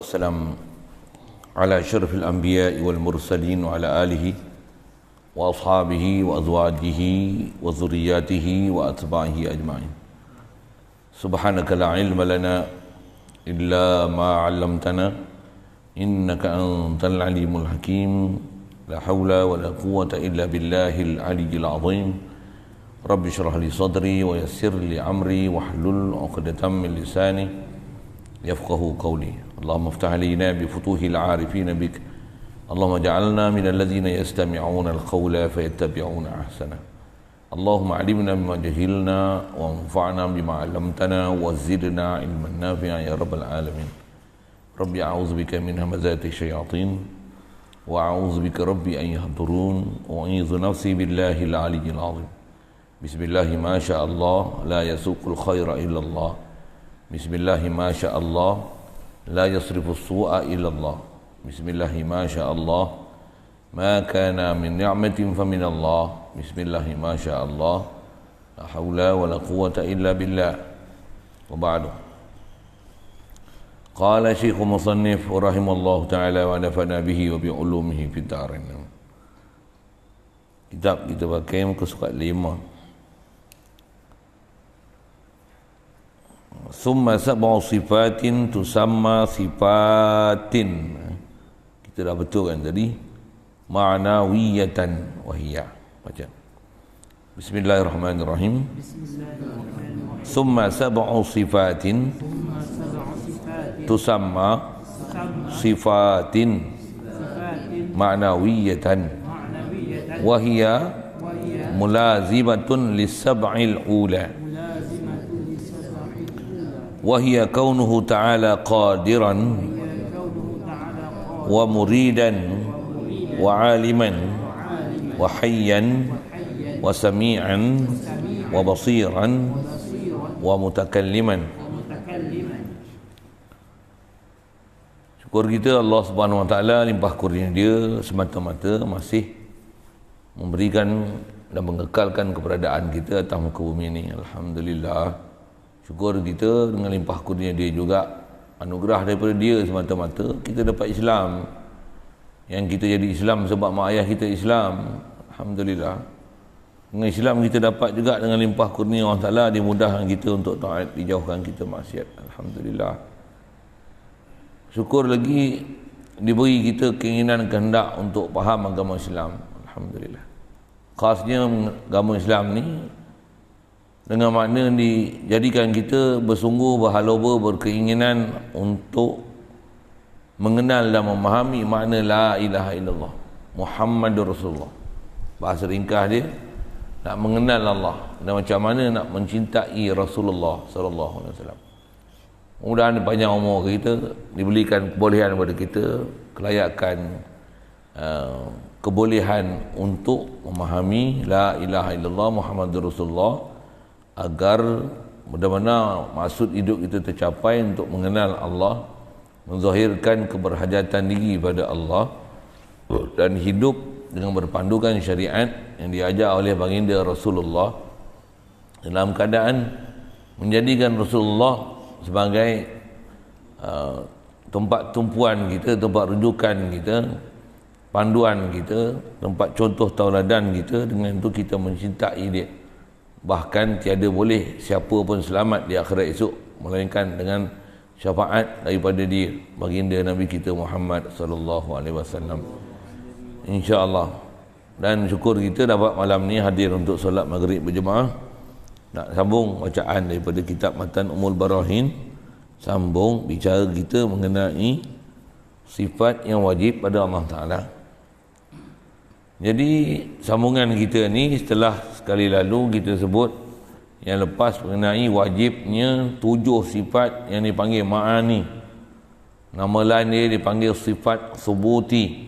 والسلام على أشرف الأنبياء والمرسلين وعلى آله وأصحابه وأزواجه وذرياته وأتباعه أجمعين. سبحانك لا علم لنا إلا ما علمتنا إنك أنت العليم الحكيم. لا حول ولا قوة إلا بالله العلي العظيم. رب اشرح لي صدري ويسر لي أمري واحلل عقدة من لساني يفقه قولي. اللهم افتح علينا بفتوح العارفين بك. اللهم اجعلنا من الذين يستمعون القول فيتبعون أحسنه. اللهم علمنا بما جهلنا وانفعنا بما علمتنا وزدنا علما نافعا يا رب العالمين. ربي أعوذ بك من همزات الشياطين وأعوذ بك ربي أن يحضرون وأعيذ نفسي بالله العلي العظيم. بسم الله ما شاء الله لا يسوق الخير إلا الله. بسم الله ما شاء الله لا يصرف السوء إلا الله. بسم الله ما شاء الله ما كان من نعمة فمن الله. بسم الله ما شاء الله لا حول ولا قوة إلا بالله. وبعد. قال شيخ مصنف رحمه الله تعالى ونفعنا به وبعلومه في الدارين. Kitab kita pakai muka surat 5. Summa sab'u sifatin tusamma sifatin. Kita dah betul kan tadi? Ma'nawiyatan wahiyya. Baca. Bismillahirrahmanirrahim. Summa sab'u sifatin tusamma sifatin ma'nawiyatan wahiyya mulazimatun lis-sab'il ula. وهي كونه تعالى قادرا ومريدا وعالما وحيا وسميعا وبصيرا ومتكلما. Syukur kita Allah Subhanahu Wa Taala limpah kurnia Dia semata-mata masih memberikan dan mengekalkan keberadaan kita atas muka bumi ini. Alhamdulillah. Syukur kita dengan limpah kurnia Dia juga, anugerah daripada Dia semata-mata kita dapat Islam. Yang kita jadi Islam sebab mak ayah kita Islam. Alhamdulillah. Dengan Islam kita dapat juga dengan limpah kurnia Allah Ta'ala dimudahkan kita untuk taat, dijauhkan kita maksiat. Alhamdulillah. Syukur lagi diberi kita keinginan kehendak untuk faham agama Islam. Alhamdulillah. Khasnya agama Islam ni dengan makna dijadikan kita bersungguh berhaloba berkeinginan untuk mengenal dan memahami makna la ilaha illallah Muhammadur Rasulullah. Bahasa ringkas dia nak mengenal Allah dan macam mana nak mencintai Rasulullah sallallahu alaihi wasallam. Mudah-mudahan panjang umur kita, diberikan kebolehan kepada kita, kelayakan, kebolehan untuk memahami la ilaha illallah Muhammadur Rasulullah, agar benar-benar maksud hidup kita tercapai untuk mengenal Allah, menzahirkan keberhajatan diri pada Allah dan hidup dengan berpandukan syariat yang diajar oleh baginda Rasulullah, dalam keadaan menjadikan Rasulullah sebagai tempat tumpuan kita, tempat rujukan kita, panduan kita, tempat contoh tauladan kita. Dengan itu kita mencintai dia. Bahkan tiada boleh siapa pun selamat di akhirat esok melainkan dengan syafaat daripada dia, baginda Nabi kita Muhammad sallallahu alaihi wasallam, insya-Allah. Dan syukur kita dapat malam ni hadir untuk solat maghrib berjemaah. Nak sambung bacaan daripada kitab Matan Ummul Barahin, sambung bicara kita mengenai sifat yang wajib pada Allah Taala. Jadi sambungan kita ni setelah sekali lalu kita sebut yang lepas mengenai wajibnya 7 sifat yang dipanggil ma'ani. Nama lain dia dipanggil sifat subuti.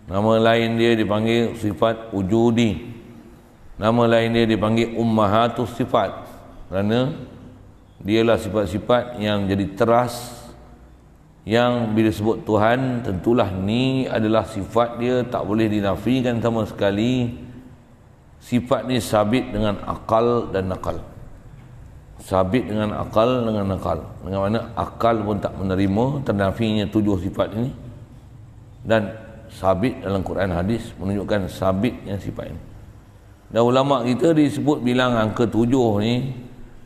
Nama lain dia dipanggil sifat wujudi. Nama lain dia dipanggil ummahatus sifat. Kerana dialah sifat-sifat yang jadi teras, yang bila sebut Tuhan tentulah ni adalah sifat dia, tak boleh dinafikan sama sekali. Sifat ni sabit dengan akal dan nakal. sabit dengan akal, dengan nakal. Dengan mana akal pun tak menerima ternafinya 7 sifat ini, dan sabit dalam Quran hadis menunjukkan sabitnya sifat ini. Dan ulama kita disebut bilang angka 7 ni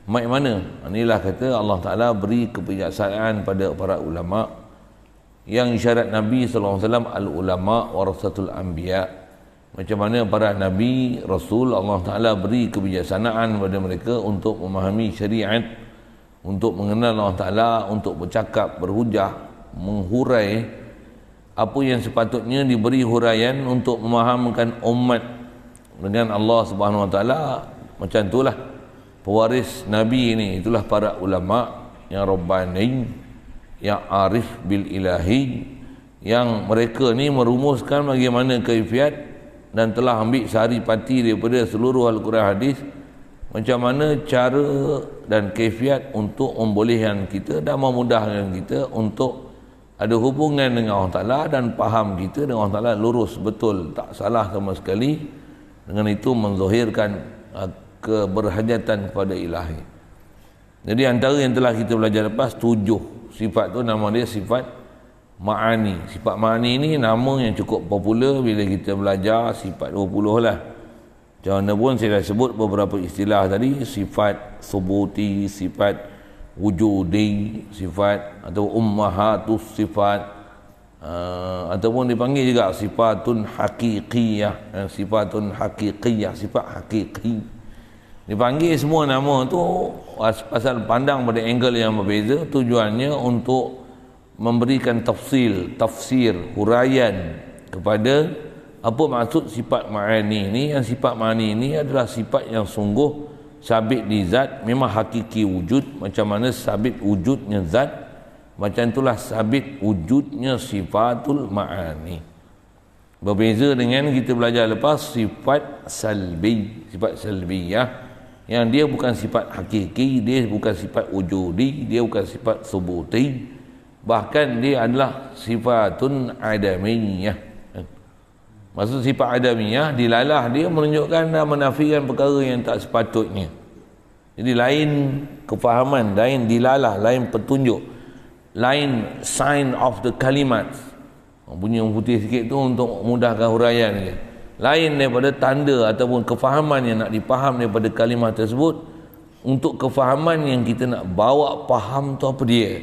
mai mana? Inilah kata Allah Ta'ala beri kebijaksanaan pada para ulama, yang isyarat Nabi SAW, al-ulama warasatul anbiya. Macam mana para Nabi, Rasul, Allah Ta'ala beri kebijaksanaan pada mereka untuk memahami syariat, untuk mengenal Allah Ta'ala, untuk bercakap, berhujah, menghurai apa yang sepatutnya diberi huraian untuk memahamkan umat dengan Allah Subhanahu Wa Ta'ala. Macam itulah pewaris Nabi ini, itulah para ulama yang Rabbani, yang arif bil ilahi, yang mereka ni merumuskan bagaimana kaifiat dan telah ambil saripati daripada seluruh Al-Quran hadis, macam mana cara dan kaifiat untuk membolehkan kita dan memudahkan kita untuk ada hubungan dengan Allah Ta'ala, dan faham kita dengan Allah Ta'ala lurus betul, tak salah sama sekali. Dengan itu menzahirkan keberhajatan kepada ilahi. Jadi antara yang telah kita belajar lepas, 7 sifat tu nama dia sifat ma'ani. Sifat ma'ani ni nama yang cukup popular bila kita belajar sifat 20 lah. Macam mana pun saya dah sebut beberapa istilah tadi, sifat subuti, sifat wujudi, sifat atau ummahatus sifat, ataupun dipanggil juga sifatun haqiqiyah, sifatun haqiqiyah, sifat haqiqi. Dipanggil semua nama tu pasal pandang pada angle yang berbeza, tujuannya untuk memberikan tafsir, huraian kepada apa maksud sifat ma'ani ni. Yang sifat ma'ani ni adalah sifat yang sungguh sabit di zat, memang hakiki wujud. Macam mana sabit wujudnya zat, macam itulah sabit wujudnya sifatul ma'ani. Berbeza dengan kita belajar lepas sifat salbi, sifat salbiyah, yang dia bukan sifat hakiki, dia bukan sifat wujudi, dia bukan sifat subuti, bahkan dia adalah sifatun adamiyah. Maksud sifat adamiyah, dilalah dia menunjukkan dan menafikan perkara yang tak sepatutnya. Jadi lain kefahaman, lain dilalah, lain petunjuk, lain sign of the kalimat. Bunyi yang putih sikit tu untuk mudahkan huraian dia. Lain daripada tanda ataupun kefahaman yang nak dipaham daripada kalimah tersebut, untuk kefahaman yang kita nak bawa faham tu apa dia.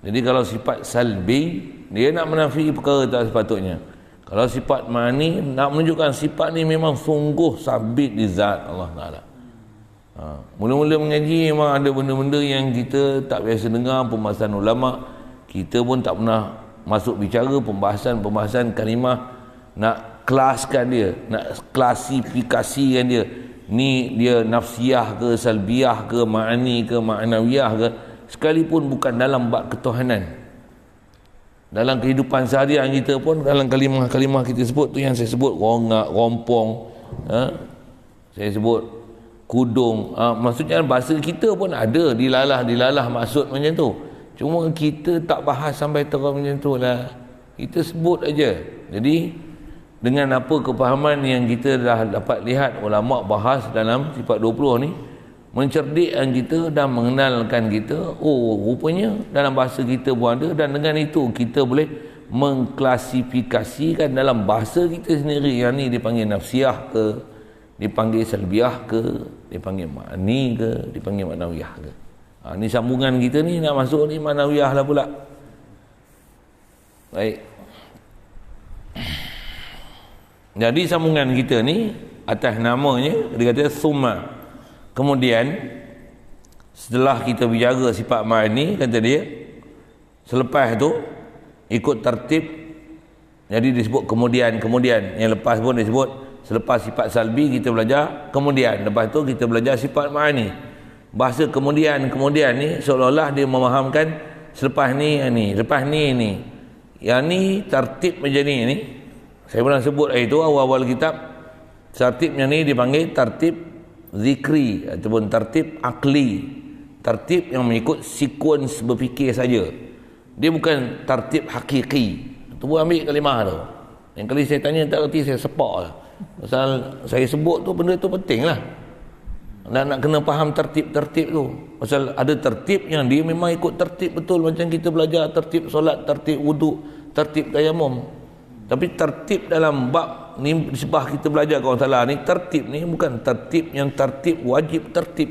Jadi kalau sifat salbi, dia nak menafi perkara tak sepatutnya. Kalau sifat ma'ani, nak menunjukkan sifat ni memang sungguh sabit di zat Allah Ta'ala. Mula-mula mengaji memang ada benda-benda yang kita tak biasa dengar, pembahasan ulama. Kita pun tak pernah masuk bicara pembahasan kalimah, nak kelaskan dia, nak klasifikasikan dia. Ni dia nafsiyah ke, salbiyah ke, ma'ani ke, ma'nawiyah ke, sekalipun bukan dalam bab ketuhanan. Dalam kehidupan seharian kita pun, dalam kalimah-kalimah kita sebut tu, yang saya sebut rongak, rompong, saya sebut kudung, maksudnya bahasa kita pun ada dilalah maksud macam tu. Cuma kita tak bahas sampai terang macam tu lah, kita sebut aja. Jadi dengan apa kepahaman yang kita dah dapat lihat ulama bahas dalam sifat 20 ni, mencerdikkan kita dan mengenalkan kita, oh rupanya dalam bahasa kita pun ada, dan dengan itu kita boleh mengklasifikasikan dalam bahasa kita sendiri. Yang ni dipanggil nafsiyah ke, dipanggil salbiyah ke, dipanggil ma'ani ke, dipanggil ma'nawiyah ke. Ni sambungan kita ni nak masuk ni ma'nawiyah lah pula. Baik. Jadi sambungan kita ni atas namanya dia kata summa. Kemudian setelah kita bicara sifat ma'ani, kata dia, selepas tu ikut tertib. Jadi disebut kemudian. Yang lepas pun disebut, selepas sifat salbi kita belajar kemudian, lepas tu kita belajar sifat ma'ani. Bahasa kemudian ni seolah-olah dia memahamkan selepas ni lepas ni. Yang ni tertib macam ni. Saya pernah sebut itu awal-awal kitab. Tertibnya ni dipanggil tertib zikri ataupun tertib akli. Tertib yang mengikut sekuens berfikir saja. Dia bukan tertib hakiki. Tu pun ambil kalimah tu. Yang kali saya tanya tak erti, saya sepak lah. Pasal saya sebut tu benda tu penting lah. nak kena faham tertib-tertib tu. Pasal ada tertib yang dia memang ikut tertib betul, macam kita belajar tertib solat, tertib wuduk, tertib tayamum. Tapi tertib dalam bab ni sebab kita belajar kalau salah ni, tertib ni bukan tertib yang tertib wajib tertib,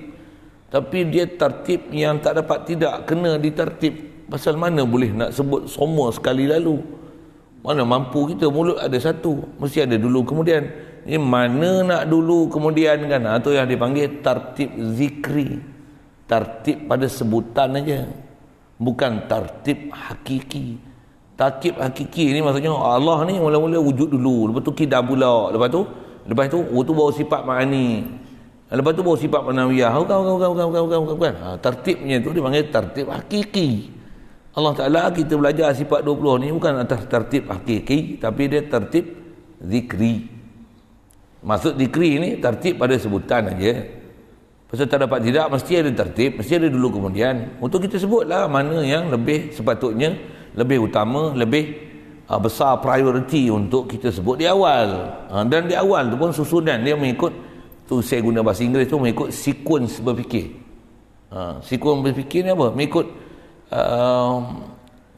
tapi dia tertib yang tak dapat tidak kena ditertib. Pasal mana boleh nak sebut semua sekali lalu, mana mampu kita, mulut ada satu, mesti ada dulu kemudian. Ini mana nak dulu kemudian kan, tu yang dipanggil tertib zikri, tertib pada sebutan aja, bukan tertib hakiki. Tertib hakiki ni maksudnya Allah ni mula-mula wujud dulu, lepas tu kidam pula, lepas tu baru sifat ma'ani, lepas tu baru sifat manawiyah. Bukan. Tertibnya tu dipanggil tertib hakiki. Allah Ta'ala kita belajar sifat 20 ni bukan atas tertib hakiki, tapi dia tertib zikri. Maksud zikri ni tertib pada sebutan aja. Pasal tak dapat tidak mesti ada tertib, mesti ada dulu kemudian. Untuk kita sebutlah mana yang lebih sepatutnya, lebih utama, lebih besar priority untuk kita sebut di awal. Dan di awal tu pun susunan dia mengikut tu, saya guna bahasa Inggeris tu, mengikut sequence berfikir. Sequence berfikir ni apa? Mengikut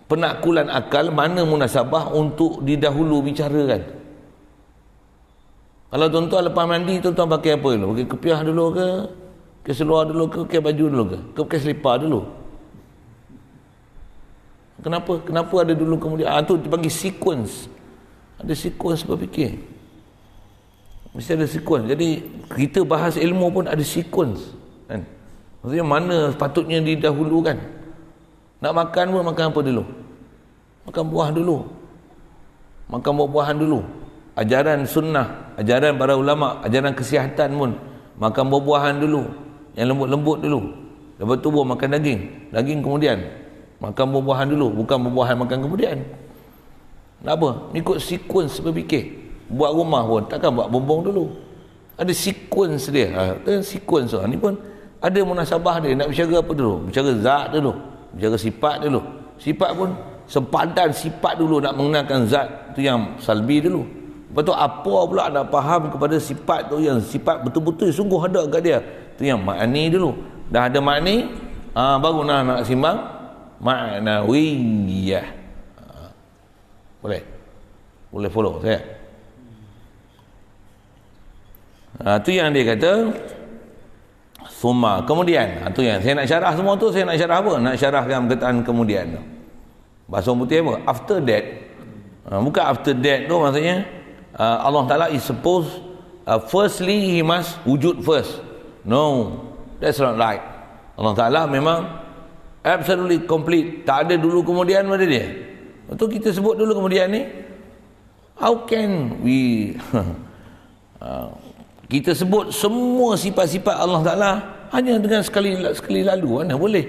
penakkulan akal, mana munasabah untuk didahulu bicarakan. Kalau tuan-tuan lepas mandi, tuan-tuan pakai apa dulu? Pakai kepiah dulu ke? Pakai seluar dulu ke? Pakai baju dulu ke? Pakai selipar dulu? Kenapa ada dulu kemudian? Tu dipanggil sequence. Ada sequence berfikir. Mesti ada sequence. Jadi kita bahas ilmu pun ada sequence, kan? Maksudnya mana patutnya didahulukan. Nak makan pun makan apa dulu? Makan buah dulu. Makan buah-buahan dulu. Ajaran sunnah, ajaran para ulama, ajaran kesihatan pun makan buah-buahan dulu, yang lembut-lembut dulu. Lepas tu baru makan daging kemudian. Makan buah-buahan dulu, bukan buah-buahan makan kemudian. Kenapa? Ikut sequence berfikir. Buat rumah pun takkan buat bombong dulu, ada sequence dia. Ada sequence ni pun ada munasabah dia. Nak bicara apa dulu? Bicara zat dulu, bicara sifat dulu. Sifat pun sepadan sifat dulu, nak mengenalkan zat tu yang salbi dulu. Lepas tu apa pula nak faham kepada sifat tu, yang sifat betul-betul sungguh ada kat dia, tu yang makni dulu. Dah ada makni, baru nak simbang ma'nawiyah. Boleh follow saya? Tu yang dia kata summa, kemudian. Tu yang saya nak syarah semua tu. Saya nak syarah apa? Nak syarahkan perkataan kemudian tu. Bahasa putih apa? After that. Bukan after that tu maksudnya Allah Ta'ala is supposed firstly he must wujud first. No, that's not right. Allah Ta'ala memang absolutely complete, tak ada dulu kemudian pada dia. Betul kita sebut dulu kemudian ni, how can we kita sebut semua sifat-sifat Allah Ta'ala hanya dengan sekali lalu? Mana boleh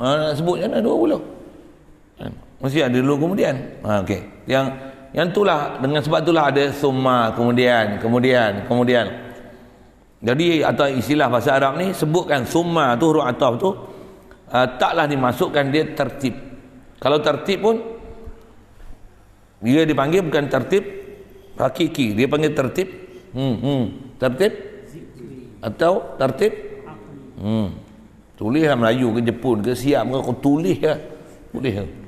nak sebut macam mana 20? Mesti ada dulu kemudian. Okey, yang itulah, dengan sebab itulah ada summa, kemudian. Jadi atau istilah bahasa Arab ni sebutkan summa tu, huruf ataf tu taklah dimasukkan dia tertib. Kalau tertib pun dia dipanggil bukan tertib hakiki, dia panggil tertib tertib atau tertib tulis lah, Melayu ke Jepun ke siap ke, kau tulis lah, boleh.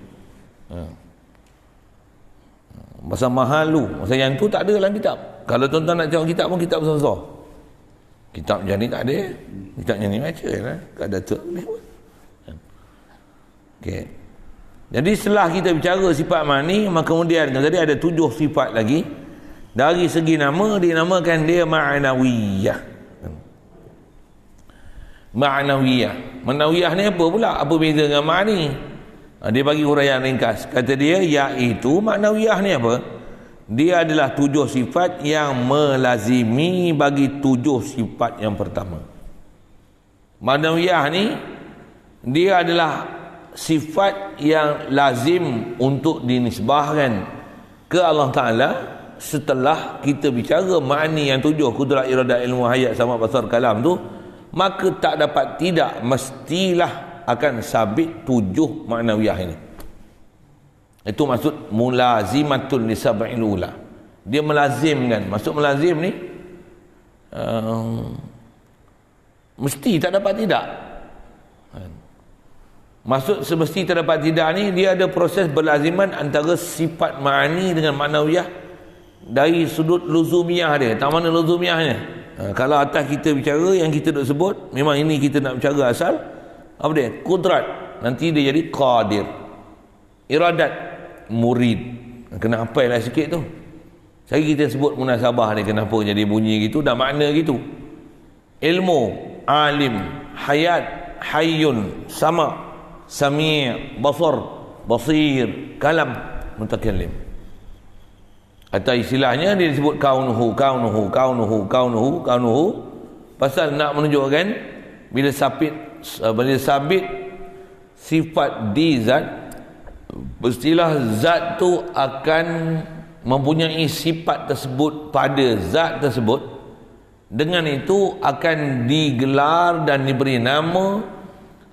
Masa mahal tu, masa yang tu tak ada dalam kitab. Kalau tuan-tuan nak tengok kitab pun kitab besar-besar. Kitab macam ni tak ada. Kitab macam ni baca lah, tak ada tu. Okay. Jadi setelah kita bicara sifat ma'ni, maka kemudian tadi ada 7 sifat lagi. Dari segi nama dinamakan dia ma'nawiyah. Ma'nawiyah ni apa pula? Apa beza dengan ma'ni? Dia bagi huraian ringkas. Kata dia, iaitu ma'nawiyah ni apa? Dia adalah 7 sifat yang melazimi bagi 7 sifat yang pertama. Ma'nawiyah ni dia adalah sifat yang lazim untuk dinisbahkan ke Allah Ta'ala setelah kita bicara ma'ni yang 7, kudrat, iradat, ilmu, hayat, sama, basar, kalam tu, maka tak dapat tidak mestilah akan sabit 7 ma'nawiyah ini. Itu maksud mulazimatul lisab'il ula. Dia melazimkan. Maksud melazim ni Mesti tak dapat tidak. Maksud semesti tak dapat tidak ni, dia ada proses berlaziman antara sifat ma'ani dengan ma'nawiyah dari sudut luzumiyah dia. Tak mana luzumiyahnya? Kalau atas kita bicara yang kita duk sebut, memang ini kita nak bicara asal apa dia? Kudrat. Nanti dia jadi qadir. Iradat, murid. Kena hafal lah sikit tu. Sekali kita sebut munasabah ni, kenapa jadi bunyi gitu, dah makna gitu. Ilmu, alim, hayat, hayyun, sama, sami', basar, basir, kalam, mutakallim. Atau istilahnya dia disebut kaunuhu, kaunuhu, kaunuhu, kaunuhu, kaunuhu, pasal nak menunjukkan bila sabit sifat di zat, pastilah zat tu akan mempunyai sifat tersebut pada zat tersebut. Dengan itu akan digelar dan diberi nama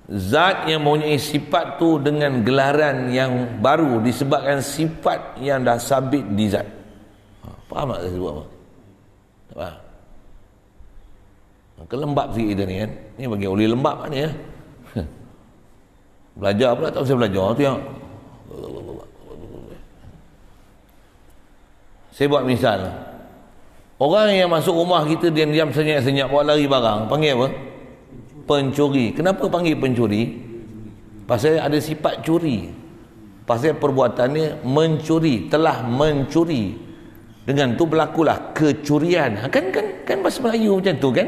zat yang mempunyai sifat tu dengan gelaran yang baru disebabkan sifat yang dah sabit di zat. Faham tak saya sebut apa? Tak faham? Kelembab sikit kita ni kan. Ni bagi uli lembab ni ya. Belajar pula tak usah belajar tu yang. Saya buat misal. Orang yang masuk rumah kita diam-diam senyap-senyap bawa lari barang, panggil apa? Pencuri. Kenapa panggil pencuri? Pasal ada sifat curi. Pasal perbuatannya mencuri, telah mencuri. Dengan tu berlakulah kecurian. Kan bahasa Melayu macam tu kan?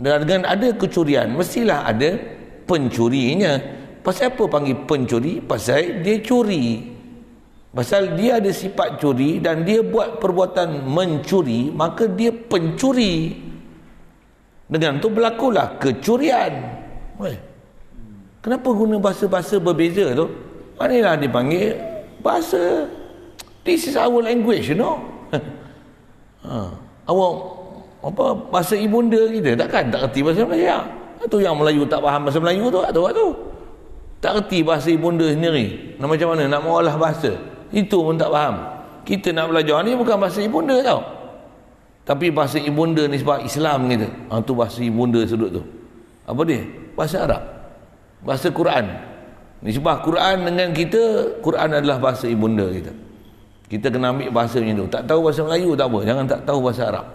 Dengan ada kecurian, mestilah ada pencurinya. Pasal apa panggil pencuri? Pasal dia curi. Pasal dia ada sifat curi dan dia buat perbuatan mencuri, maka dia pencuri. Dengan tu berlakulah kecurian. Kenapa guna bahasa-bahasa berbeza tu? Inilah dipanggil bahasa. This is our language, you know. Awak apa bahasa ibunda kita tak kerti bahasa Melayu. Itu yang Melayu tak faham bahasa Melayu tu, tu. Tak kerti bahasa ibunda sendiri. Nak macam mana nak mengolah bahasa? Itu pun tak faham. Kita nak belajar ni bukan bahasa ibunda tau. Tapi bahasa ibunda ni sebab Islam kita. Tu bahasa ibunda sudut tu. Apa dia? Bahasa Arab. Bahasa Quran. Nisbah Quran dengan kita, Quran adalah bahasa ibunda kita. Kita kena ambil bahasa macam tu. Tak tahu bahasa Melayu tak apa, jangan tak tahu bahasa Arab.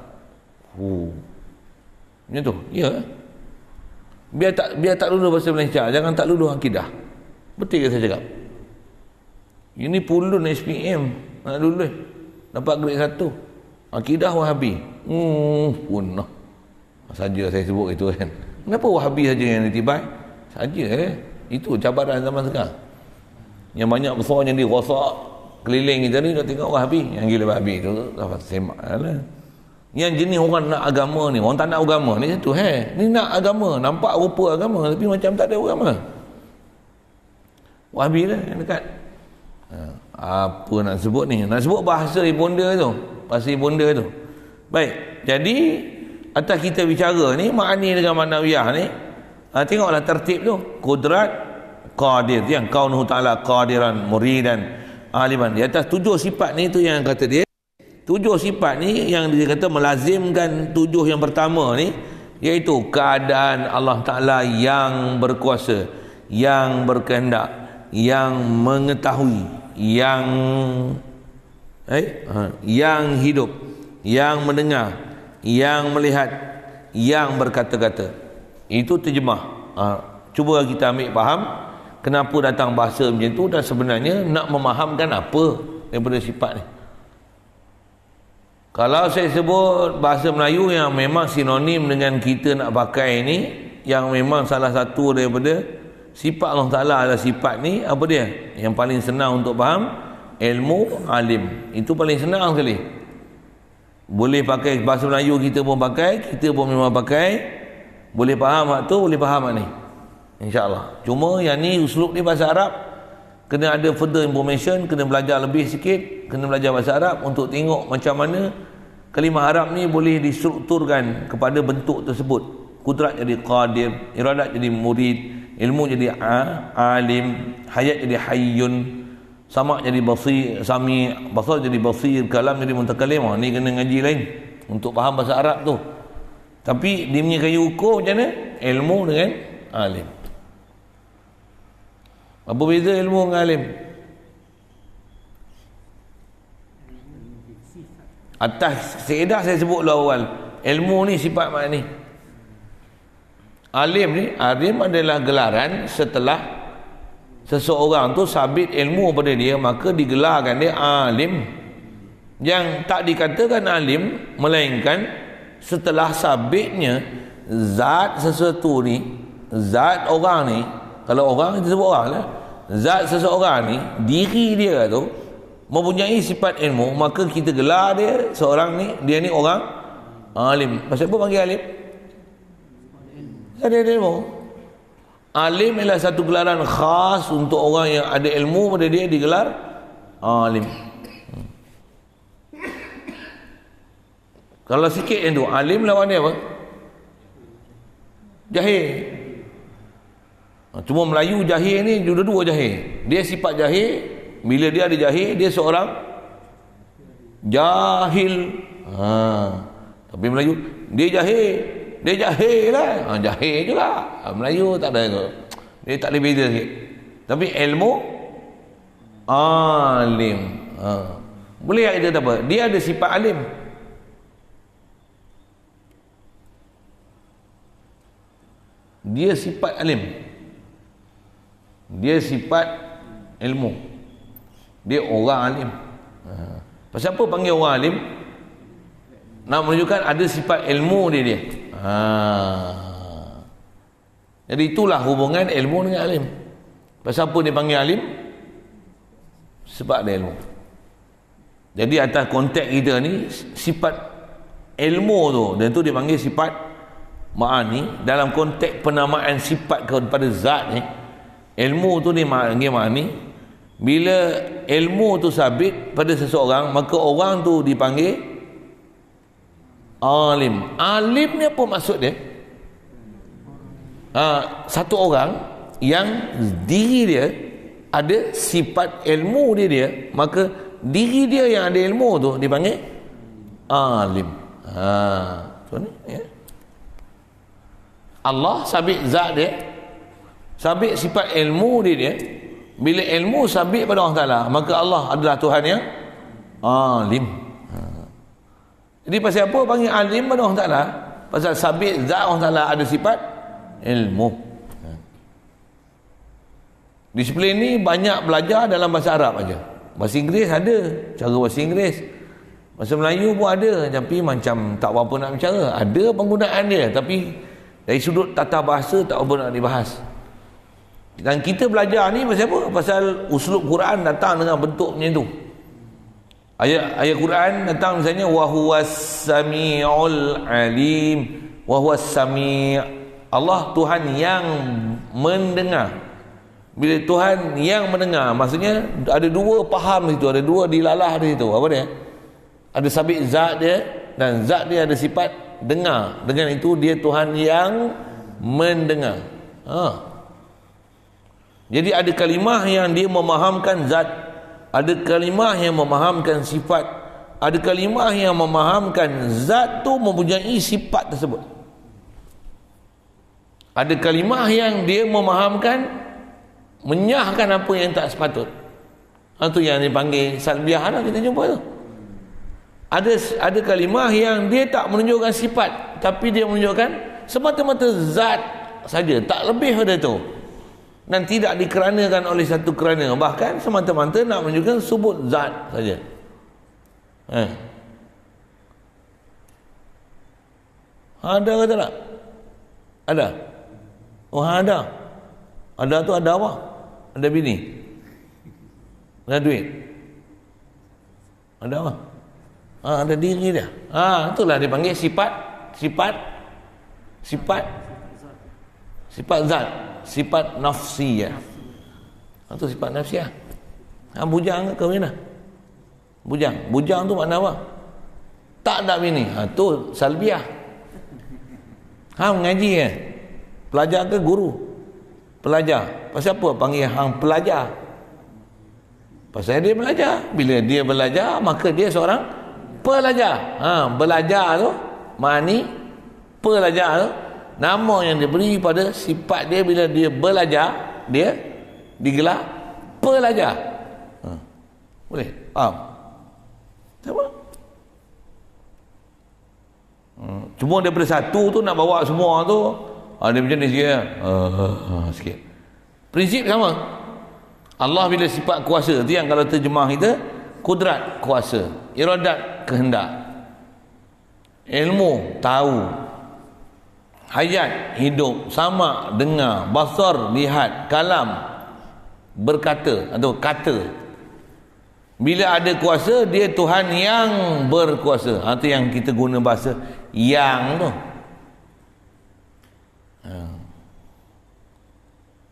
Macam tu. Ya. Biar tak luluh bahasa Malaysia, jangan tak luluh akidah. Betul ke saya cakap? Ini pulun SPM nak luluh. Dapat grade 1. Akidah Wahabi. Punah. Saja saya sebut itu kan. Kenapa Wahabi saja yang ditibai? Saja itu cabaran zaman sekarang. Yang banyak besarnya di rosak keliling kita ni dah tengok Wahabi. Yang gila Wahabi tu dapat semak lah. Yang jenis orang nak agama ni, orang tak nak agama ni satu ni nak agama, nampak rupa agama tapi macam tak ada agama. Wahabi lah yang dekat. Apa nak sebut ni? Nak sebut bahasa ibunda tu. Bahasa ibunda tu. Baik. Jadi atas kita bicara ni ma'ani dengan ma'nawiyah ni, tengoklah tertib tu. Kudrat, qadir, yang kaunuhu ta'ala qadiran, muridan, aliman. Di atas 7 sifat ni tu yang kata dia. 7 sifat ni yang dia kata melazimkan 7 yang pertama ni, iaitu keadaan Allah Ta'ala yang berkuasa, yang berkehendak, yang mengetahui, yang hidup, yang mendengar, yang melihat, yang berkata-kata. Itu terjemah. Cuba kita ambil faham kenapa datang bahasa macam tu, dan sebenarnya nak memahamkan apa daripada sifat ni. Kalau saya sebut bahasa Melayu yang memang sinonim dengan kita nak pakai ni, yang memang salah satu daripada sifat Allah Ta'ala adalah sifat ni, apa dia? Yang paling senang untuk faham, ilmu, alim. Itu paling senang sekali. Boleh pakai bahasa Melayu, kita pun pakai, kita pun memang pakai. Boleh faham hak tu, boleh faham hak ni, InsyaAllah. Cuma yang ni uslub ni bahasa Arab, kena ada further information, kena belajar lebih sikit, kena belajar bahasa Arab untuk tengok macam mana kalimah Arab ni boleh distrukturkan kepada bentuk tersebut. Kudrat jadi qadir, iradat jadi murid, ilmu jadi alim, hayat jadi hayyun, sama jadi basir, sami, basar jadi basir, kalam jadi mutakallim. Ni kena ngaji lain untuk faham bahasa Arab tu. Tapi dia punya kayu ukur macam mana? Ilmu dengan alim. Apa beza ilmu dengan alim? Atas seedah saya sebut dulu awal, ilmu ni sifat makni. Alim adalah gelaran setelah seseorang tu sabit ilmu pada dia, maka digelarkan dia alim. Yang tak dikatakan alim melainkan setelah sabitnya zat sesuatu ni, zat orang ni. Kalau orang kita sebut orang lah, zat seseorang ni, diri dia tu mempunyai sifat ilmu, maka kita gelar dia seorang ni, dia ni orang alim. Pasal apa panggil alim? Ada ilmu. Alim ialah satu gelaran khas untuk orang yang ada ilmu pada dia, digelar alim. Kalau sikit yang tu, alim lawan dia apa? Jahil. Cuma Melayu jahil ni dua jahil. Dia sifat jahil. Bila dia ada jahil, dia seorang jahil. Tapi Melayu, dia jahil lah. Jahil juga. Melayu tak ada tu. Dia tak ada beza sikit. Tapi ilmu alim. Boleh tak kita apa? Dia ada sifat alim. Dia sifat alim. Dia sifat ilmu. Dia orang alim. Pasal apa panggil orang alim? Nak menunjukkan ada sifat ilmu dia. Jadi itulah hubungan ilmu dengan alim. Pasal apa dia panggil alim? Sebab ada ilmu. Jadi atas konteks kita ni, sifat ilmu tu, dan tu dia panggil sifat ma'ani. Dalam konteks penamaan sifat kepada zat ni, ilmu tu dia panggil ma'ani. Bila ilmu tu sabit pada seseorang, maka orang tu dipanggil alim. Alim ni apa maksud dia? Satu orang yang diri dia ada sifat ilmu dia, maka diri dia yang ada ilmu tu dipanggil alim. So ni, ya. Allah sabit zat dia, sabit sifat ilmu dia. Bila ilmu sabit pada Allah Ta'ala, maka Allah adalah Tuhan yang alim. Jadi pasal apa panggil alim pada Allah Ta'ala? Pasal sabit zat Allah Ta'ala ada sifat ilmu. Disiplin ni banyak belajar dalam bahasa Arab aja. Bahasa Inggeris ada, cara bahasa Inggeris. Bahasa Melayu pun ada, tapi macam tak apa nak bicara. Ada penggunaan dia, tapi dari sudut tata bahasa tak apa nak dibahas. Dan kita belajar ni pasal apa? Pasal uslub Quran datang dengan bentuk macam tu. Ayat Quran datang misalnya wa huwas samiul alim, wa huwas sami'. Allah Tuhan yang mendengar. Bila Tuhan yang mendengar, maksudnya ada dua faham situ, ada dua dilalah di situ. Apa dia? Ada sabit zat dia, dan zat dia ada sifat dengar. Dengan itu dia Tuhan yang mendengar. Jadi ada kalimah yang dia memahamkan zat, ada kalimah yang memahamkan sifat, ada kalimah yang memahamkan zat tu mempunyai sifat tersebut. Ada kalimah yang dia memahamkan, menyahkan apa yang tak sepatut. Itu yang dipanggil salbiah lah, kita jumpa tu. Ada kalimah yang dia tak menunjukkan sifat, tapi dia menunjukkan semata-mata zat saja, tak lebih pada itu. Dan tidak dikeranakan oleh satu kerana, bahkan semata-mata nak menunjukkan sebut zat saja. Ada kata tak? Ada. Oh ada. Ada tu ada apa? Ada bini. Ada duit. Ada apa? Ada diri dia. Itulah dipanggil sifat zat. Sifat nafsiyah. Itu sifat nafsiyah. Bujang ke mana? Bujang tu makna apa? Tak ada bini. Tu salbiah. Mengaji ke? Pelajar ke guru? Pelajar. Pasal apa panggil hang pelajar? Pasal dia belajar. Bila dia belajar, maka dia seorang pelajar. Belajar tu makni Pelajar tu nama yang diberi pada sifat dia bila dia belajar, dia digelar pelajar. Boleh? Faham? Siapa? Cuma daripada satu tu nak bawa semua tu dia macam ni sikit sikit. Prinsip sama. Allah bila sifat kuasa tu yang kalau terjemah kita kudrat kuasa, iradat kehendak, ilmu tahu, hayat hidup, sama dengar, basar lihat, kalam berkata atau kata. Bila ada kuasa dia Tuhan yang berkuasa. Itu yang kita guna bahasa yang tu.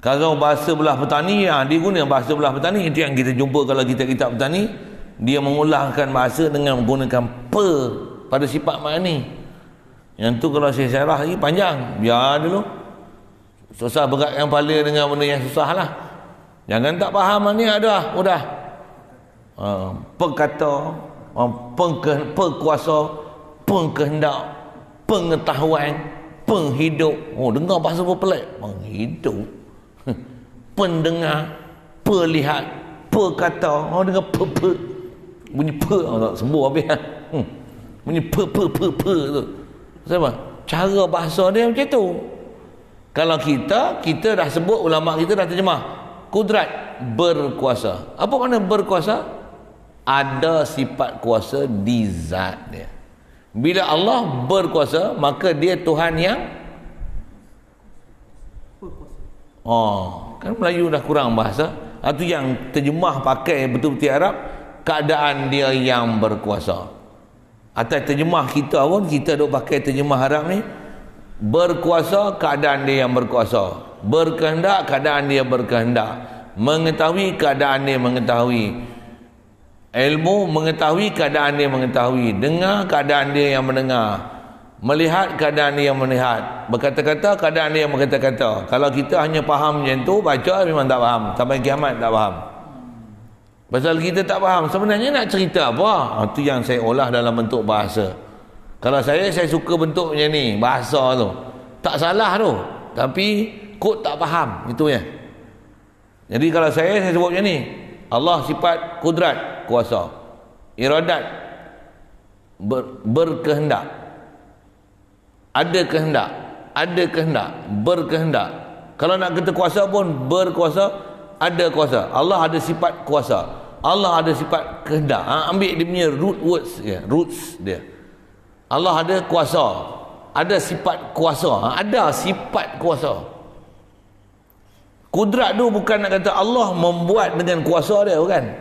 Kalau bahasa belah petani dia guna bahasa belah petani. Itu yang kita jumpa kalau kita kitab petani, dia mengulangkan bahasa dengan menggunakan pada sifat makni. Yang tu kalau saya syarah lagi panjang, biar dulu. Susah beratkan kepala dengan benda yang susah lah. Jangan tak faham ni ada mudah. Perkata, perkuasa, pengkehendak, pengetahuan, penghidup. Dengar bahasa apa pelik? Penghidup. Pendengar, perlihat, perkata. Dengar bunyi tak sembuh habis. Bunyi tu. Siapa? Cara bahasa dia macam tu. Kalau kita dah sebut, ulama kita dah terjemah kudrat berkuasa. Apa makna berkuasa? Ada sifat kuasa di zat dia. Bila Allah berkuasa, maka dia Tuhan yang kan Melayu dah kurang bahasa. Itu yang terjemah pakai betul-betul Arab, keadaan dia yang berkuasa. Atas terjemah kita pun kita duk pakai terjemah Arab ni, berkuasa keadaan dia yang berkuasa, berkehendak keadaan dia berkehendak, mengetahui keadaan dia mengetahui, ilmu mengetahui keadaan dia mengetahui, dengar keadaan dia yang mendengar, melihat keadaan dia yang melihat, berkata-kata keadaan dia yang berkata-kata. Kalau kita hanya faham macam tu, baca memang tak faham, sampai kiamat tak faham. Pasal kita tak faham sebenarnya nak cerita apa. Itu yang saya olah dalam bentuk bahasa. Kalau saya suka bentuk macam ni, bahasa tu tak salah tu, tapi kod tak faham, itu ya. Jadi kalau saya sebut macam ni, Allah sifat kudrat kuasa, iradat berkehendak, ada kehendak, berkehendak. Kalau nak kata kuasa pun berkuasa, ada kuasa. Allah ada sifat kuasa, Allah ada sifat kehendak. Ambil dia punya roots dia. Allah ada kuasa, ada sifat kuasa, ada sifat kuasa. Kudrat tu bukan nak kata Allah membuat dengan kuasa dia, bukan.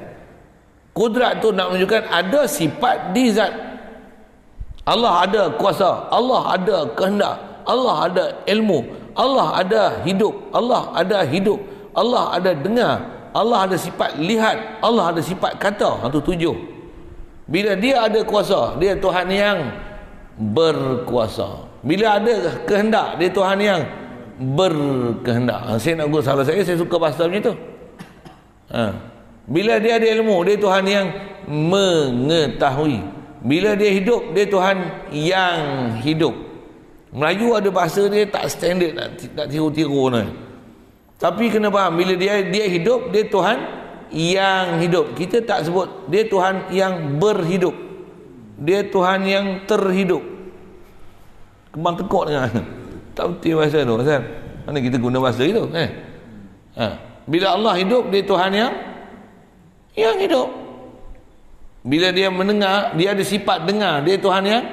Kudrat tu nak menunjukkan ada sifat di zat. Allah ada kuasa, Allah ada kehendak, Allah ada ilmu, Allah ada hidup, Allah ada hidup, Allah ada dengar, Allah ada sifat lihat, Allah ada sifat kata. Itu 7. Bila dia ada kuasa, dia Tuhan yang berkuasa. Bila ada kehendak, dia Tuhan yang berkehendak. Saya nak guna salah saya suka bahasa macam tu. Bila dia ada ilmu, dia Tuhan yang mengetahui. Bila dia hidup, dia Tuhan yang hidup. Melayu ada bahasa dia tak standard, tak tiru-tiru ni. Tapi kena faham, bila dia hidup, dia Tuhan yang hidup. Kita tak sebut dia Tuhan yang berhidup, dia Tuhan yang terhidup. Kembang tekuk dengar. Tak betul bahasa tu, Hasan. Mana kita guna bahasa itu, Bila Allah hidup, dia Tuhan yang hidup. Bila dia mendengar, dia ada sifat dengar, dia Tuhan yang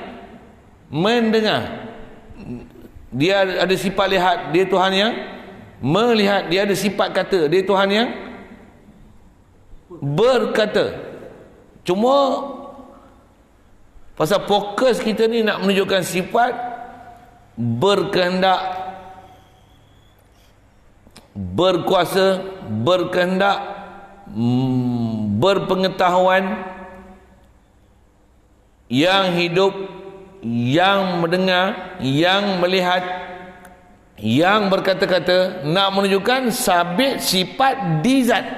mendengar. Dia ada sifat lihat, dia Tuhan yang melihat. Dia ada sifat kata, dia Tuhan yang berkata. Cuma pasal fokus kita ni nak menunjukkan sifat berkehendak, berkuasa, berkehendak, berpengetahuan, yang hidup, yang mendengar, yang melihat, yang berkata-kata, nak menunjukkan sabit sifat di zat,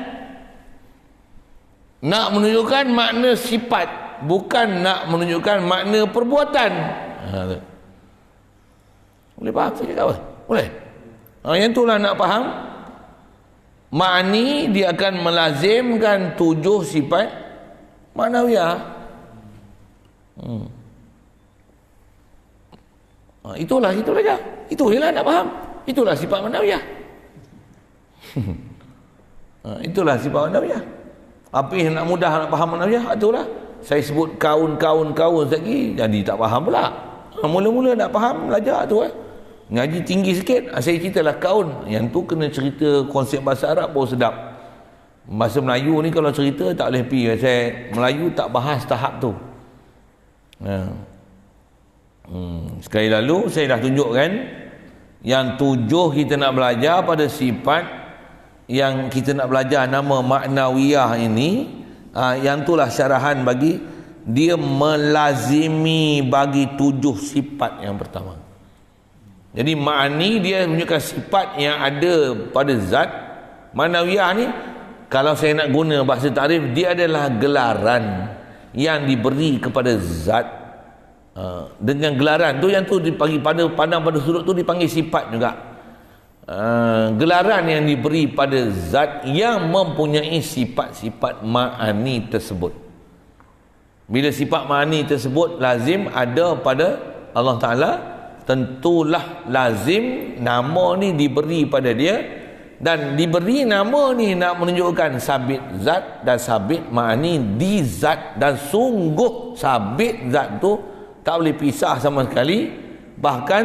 nak menunjukkan makna sifat, bukan nak menunjukkan makna perbuatan. Boleh faham saya cakap apa? Boleh? Yang itulah nak faham. Ma'ni dia akan melazimkan 7 sifat maknawiyah. Itulah je. Itu je lah nak faham. Itulah sifat maknawiyah. Itulah sifat maknawiyah. Apa yang nak mudah nak faham maknawiyah? Itulah. Saya sebut kaun lagi, jadi tak faham pula. Mula-mula nak faham, belajar tu ngaji tinggi sikit, saya ceritalah kaun. Yang tu kena cerita konsep bahasa Arab baru sedap. Bahasa Melayu ni kalau cerita tak boleh pergi. Saya Melayu tak bahas tahap tu. Sekali lalu saya dah tunjukkan yang 7 kita nak belajar pada sifat yang kita nak belajar nama maknawiyah ini. Yang itulah syarahan bagi dia melazimi bagi 7 sifat yang pertama. Jadi ma'ni dia menunjukkan sifat yang ada pada zat. Maknawiyah ni kalau saya nak guna bahasa takrif, dia adalah gelaran yang diberi kepada zat. Dengan gelaran tu, yang tu dipanggil pandang pada sudut tu dipanggil sifat juga. Gelaran yang diberi pada zat yang mempunyai sifat-sifat ma'ani tersebut. Bila sifat ma'ani tersebut lazim ada pada Allah Ta'ala, tentulah lazim nama ni diberi pada dia. Dan diberi nama ni nak menunjukkan sabit zat dan sabit ma'ani di zat. Dan sungguh sabit zat tu tak boleh pisah sama sekali. Bahkan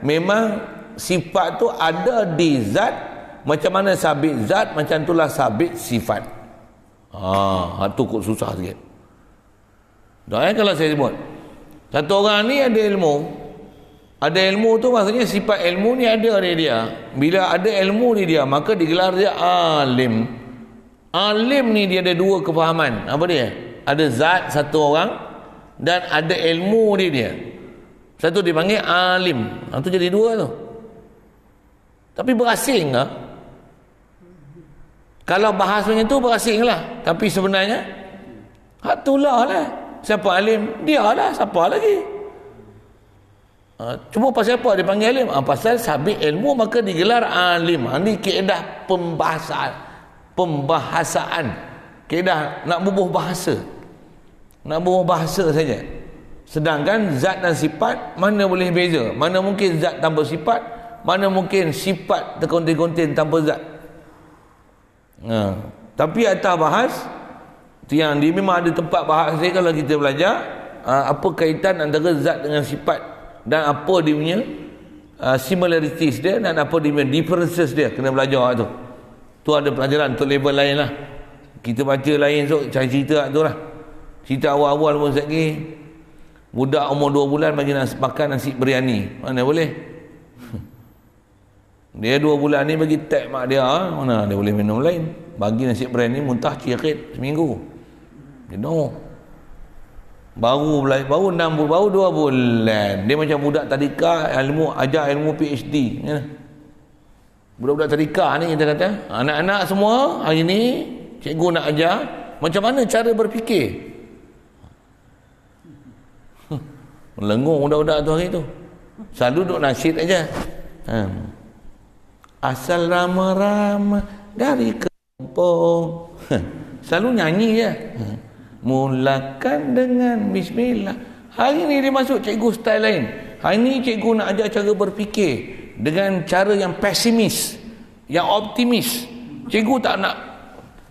memang sifat tu ada di zat. Macam mana sabit zat, macam itulah sabit sifat. Tu kok susah sikit. Kalau saya sebut satu orang ni ada ilmu tu maksudnya sifat ilmu ni ada di dia. Bila ada ilmu di dia, maka digelar dia alim. Alim ni dia ada 2 kefahaman. Apa dia? Ada zat satu orang dan ada ilmu di dia. Satu dipanggil alim. Itu jadi 2 tu. Tapi berasing lah. Kalau bahas macam tu berasing lah. Tapi sebenarnya itulah lah. Siapa alim? Dia lah. Siapa lagi? Cuma pasal apa dia panggil alim? Pasal sabit ilmu maka digelar alim. Ini kaedah pembahasaan. Kaedah nak bubuh bahasa. Nak bubuh bahasa saja. Sedangkan zat dan sifat mana boleh beza? Mana mungkin zat tanpa sifat? Mana mungkin sifat terkonten-konten tanpa zat? Tapi atas bahas yang dia memang ada tempat bahas dia kalau kita belajar apa kaitan antara zat dengan sifat dan apa dia punya similarities dia dan apa dia punya differences dia. Kena belajar tu ada pelajaran untuk level lain lah. Kita baca lain cari cerita tu lah. Cerita awal-awal pun lagi budak umur 2 bulan bagi makan nasi biryani, mana boleh. Dia 2 bulan ni bagi tag mak dia, mana dia boleh minum lain. Bagi nasi biryani muntah cirit seminggu. Dia no. Baru 2 bulan dia macam budak tadika ajar ilmu PhD ya. Budak-budak tadika ni kita kata anak-anak semua hari ni cikgu nak ajar macam mana cara berfikir. Melengung budak-budak tu hari tu selalu duduk nasyid aja. Asal rama-rama dari kampung selalu nyanyi je. Mulakan dengan bismillah. Hari ni dia masuk cikgu style lain. Hari ni cikgu nak ajar cara berfikir dengan cara yang pesimis, yang optimis. Cikgu tak nak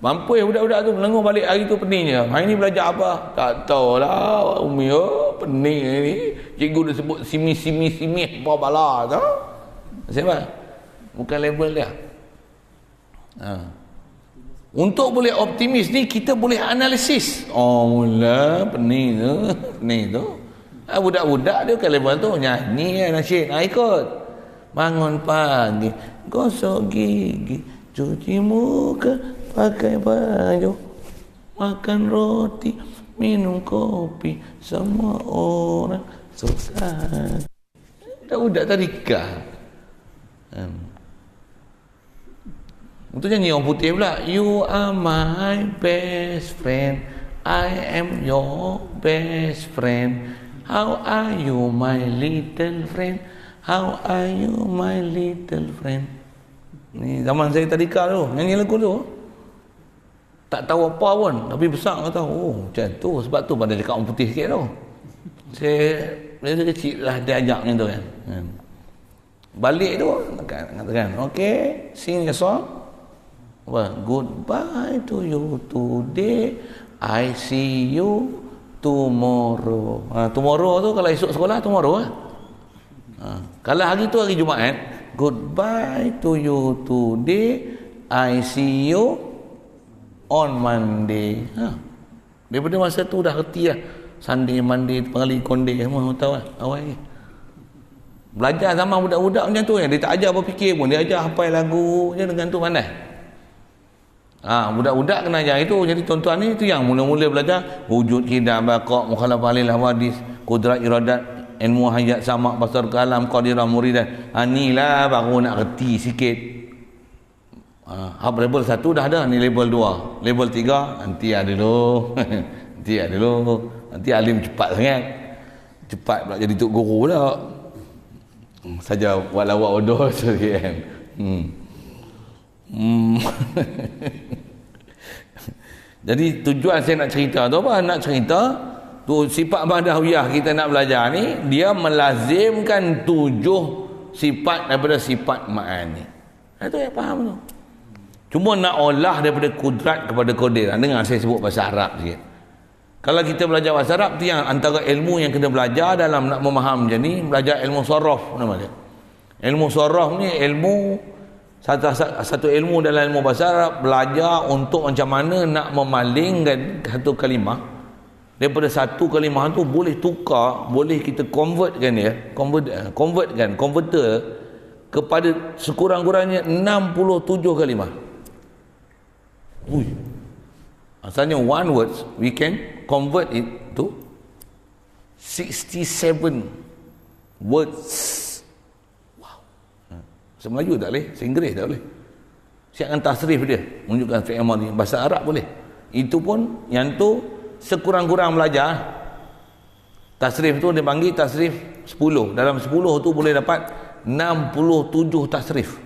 mampu budak-budak tu melengung balik hari tu peningnya. Hari ni belajar apa? Tak tahulah Umi, pening ni. Cikgu dia sebut simi apa bala tu. Siapa? Bukan level dia. Untuk boleh optimis ni kita boleh analisis. Mula pening tu. Budak-budak dia kan level tu nyanyi nasyid. Ikut. Bangun pagi, gosok gigi, cuci muka, pakai baju, makan roti, minum kopi, semua orang susah. Budak-budak tadika. Untuk nyanyi orang putih pula. You are my best friend, I am your best friend. How are you my little friend? How are you my little friend? Ni zaman saya tadika tu, nyanyi lagu tu. Tak tahu apa pun, tapi besar kata, oh macam tu, sebab tu pada cakap orang putih sikit tu. Saya dari kecil lah dia ajak macam tu kan. Balik tu katakan, okay, sing a song. Goodbye to you today, I see you tomorrow. Tomorrow tu kalau esok sekolah, tomorrow lah. Kalau hari tu hari Jumaat, goodbye to you today, I see you on Monday. Daripada masa tu dah reti lah. Sunday, Monday, pengali konde semua tahu lah. Awal ni belajar zaman budak-budak macam tu, dia tak ajar berfikir pun, dia ajar hafal lagu je dengan tu pandai. Budak-budak kena ajar itu. Jadi tuan-tuan ni tu yang mula-mula belajar wujud, hidah, bakok, mukhalafah lil hawadis, kudrat, iradat, ilmu hayat, samak, basar, kalam, qadirah, muridan. Inilah baru nak reti sikit. Level 1 dah ada, ni level 2. Level 3 nanti ada dulu. Nanti alim cepat sangat. Cepat pula jadi tok guru pula. Saja buat lawak bodoh sikit kan. Jadi tujuan saya nak cerita tu apa? Nak cerita tu sifat badawiyah kita nak belajar ni, dia melazimkan 7 sifat daripada sifat ma'ani. Itu yang faham tu. Cuma nak olah daripada kudrat kepada qadir. Dengar saya sebut bahasa Arab sikit. Kalau kita belajar bahasa Arab tu yang antara ilmu yang kena belajar dalam nak memaham macam ni, belajar ilmu saraf nama dia. Ilmu saraf ni ilmu satu ilmu dalam ilmu bahasa Arab, belajar untuk macam mana nak memalingkan satu kalimah daripada satu kalimah tu boleh tukar, boleh kita convertkan dia, converter kepada sekurang-kurangnya 67 kalimah. Asalnya one words, we can convert it to 67 words. Wow. Bahasa Melayu tak boleh, bahasa Inggeris tak boleh. Siapkan tasrif dia, menunjukkan fi'il madhi. Bahasa Arab boleh. Itu pun yang tu sekurang-kurang belajar. Tasrif tu dia panggil tasrif 10. Dalam 10 tu boleh dapat 67 tasrif.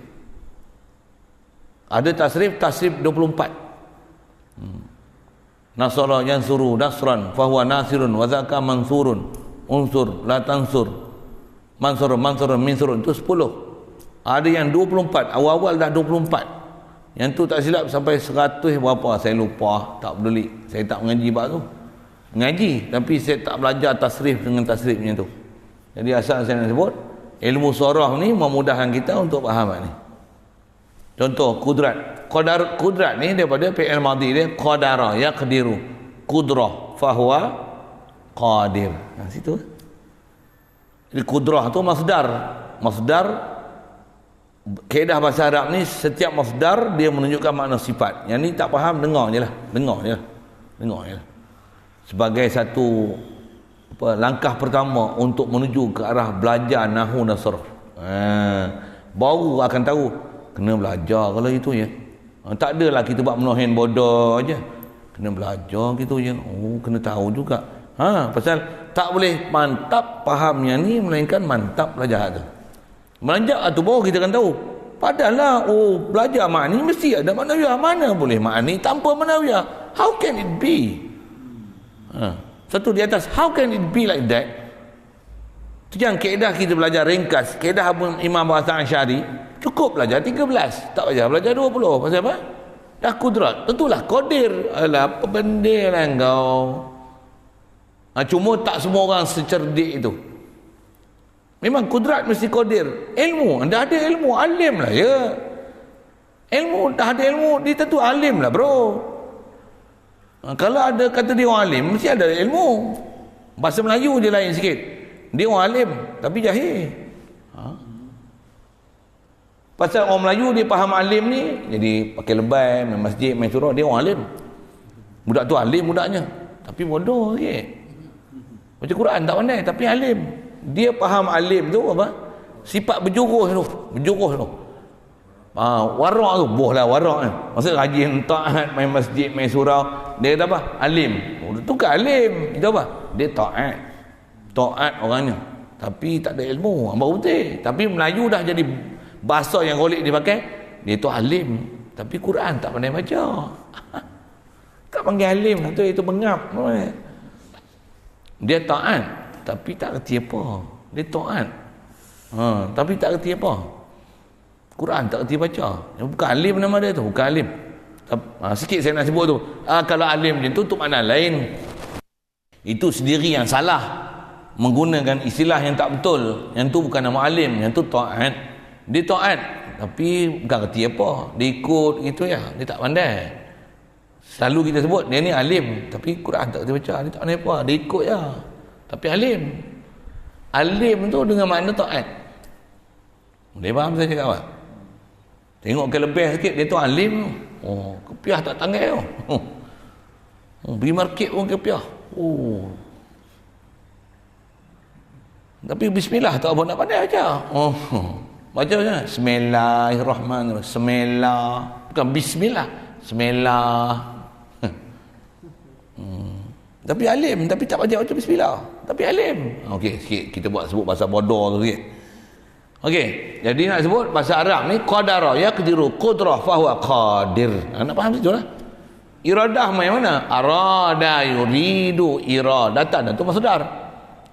Ada tasrif 24. Nasara yansuru nasran fahuwa nasirun wa zaka mansurun unsur la tansur mansurun minsurun. Itu 10. Ada yang 24, awal-awal dah 24. Yang tu tak silap sampai 100 berapa saya lupa, tak peduli. Saya tak mengaji bab tu. Mengaji tapi saya tak belajar tasrif dengan tasrif macam tu. Jadi asal saya nak sebut ilmu saraf ni memudahkan kita untuk faham ni. Contoh kudrat. Kudrat ni daripada fi'il madhi dia qadara yaqdiru, qudrah fahuwa qadir. Situ. Jadi kudrah tu masdar kaedah bahasa Arab ni, setiap masdar dia menunjukkan makna sifat. Yang ni tak faham, dengar je lah. Sebagai satu langkah pertama untuk menuju ke arah belajar nahwu dan sarf. Baru akan tahu kena belajar kalau itu ya. Tak adalah kita buat menuhin bodoh aja. Kena belajar gitu je. Kena tahu juga. Pasal tak boleh mantap fahamnya ni melainkan mantap belajar tu. Belajar tu baru kita akan tahu. Padahal belajar makni mesti ada maknawiyah. Mana boleh makni tanpa maknawiyah? How can it be? Satu di atas, how can it be like that? Tu yang kaedah kita belajar ringkas. Kaedah Imam Hasan Asy'ari cukup belajar 13, tak payah belajar 20. Pasal apa? Dah kudrat. Tentulah qadir. Alah, apa benda lah kau. Cuma tak semua orang secerdik itu. Memang kudrat mesti qadir. Ilmu, anda ada ilmu, alim lah ya. Ilmu, dah ada ilmu, dia tentu alim lah bro. Kalau ada kata dia orang alim, mesti ada ilmu. Bahasa Melayu je lain sikit. Dia orang alim, tapi jahil. Pasal orang Melayu dia faham alim ni, jadi pakai lebay, main masjid, main surau, dia orang alim. Budak tu alim budaknya, tapi bodoh sikit. Baca Quran tak pandai, tapi alim. Dia faham alim tu apa? Sifat berjuruh tu. Warak tu, bohlah warak ni. Maksud rajin taat, main masjid, main surau. Dia kata apa? Alim. Tu kan alim. Itu apa? Dia taat. Taat orangnya. tapi tak ada ilmu, hamba putih. Tapi Melayu dah jadi bahasa yang golek dipakai. Dia tu alim, tapi Quran tak pandai baca. Tak panggil alim, itu bengap. Dia taat, tapi tak kerti apa. Dia taat, tapi tak kerti apa. Quran tak kerti baca. Bukan alim nama dia tu, bukan alim. Sikit saya nak sebut tu. Kalau alim dia tu makna lain. Itu sendiri yang salah, menggunakan istilah yang tak betul. Yang tu bukan nama alim, yang tu taat. Dia taat tapi bukan kerti apa, dia ikut gitu ya, dia tak pandai. Selalu kita sebut dia ni alim tapi Quran tak kerti baca, dia tak pandai apa, dia ikut ya, tapi alim. Alim tu dengan makna taat. Boleh faham saya cakap apa? Tengok ke lebih sikit, dia tu alim. Kepiah tak tanggai tu. Pergi market pun kepiah. Tapi bismillah tak apa nak pandai baca. Baca je. Bismillahirrahmanirrahim. Bismillah. Bukan bismillah. Bismillah. Tapi alim, tapi tak baca bismillah. Tapi alim. Okey, sikit kita sebut bahasa bodoh tu sikit. Okey, jadi nak sebut bahasa Arab ni qadara yaqdiru qudrah fa huwa qadir. Nak faham situ lah. Iradah main mana? Arada yuridu iradatan, itu masdar.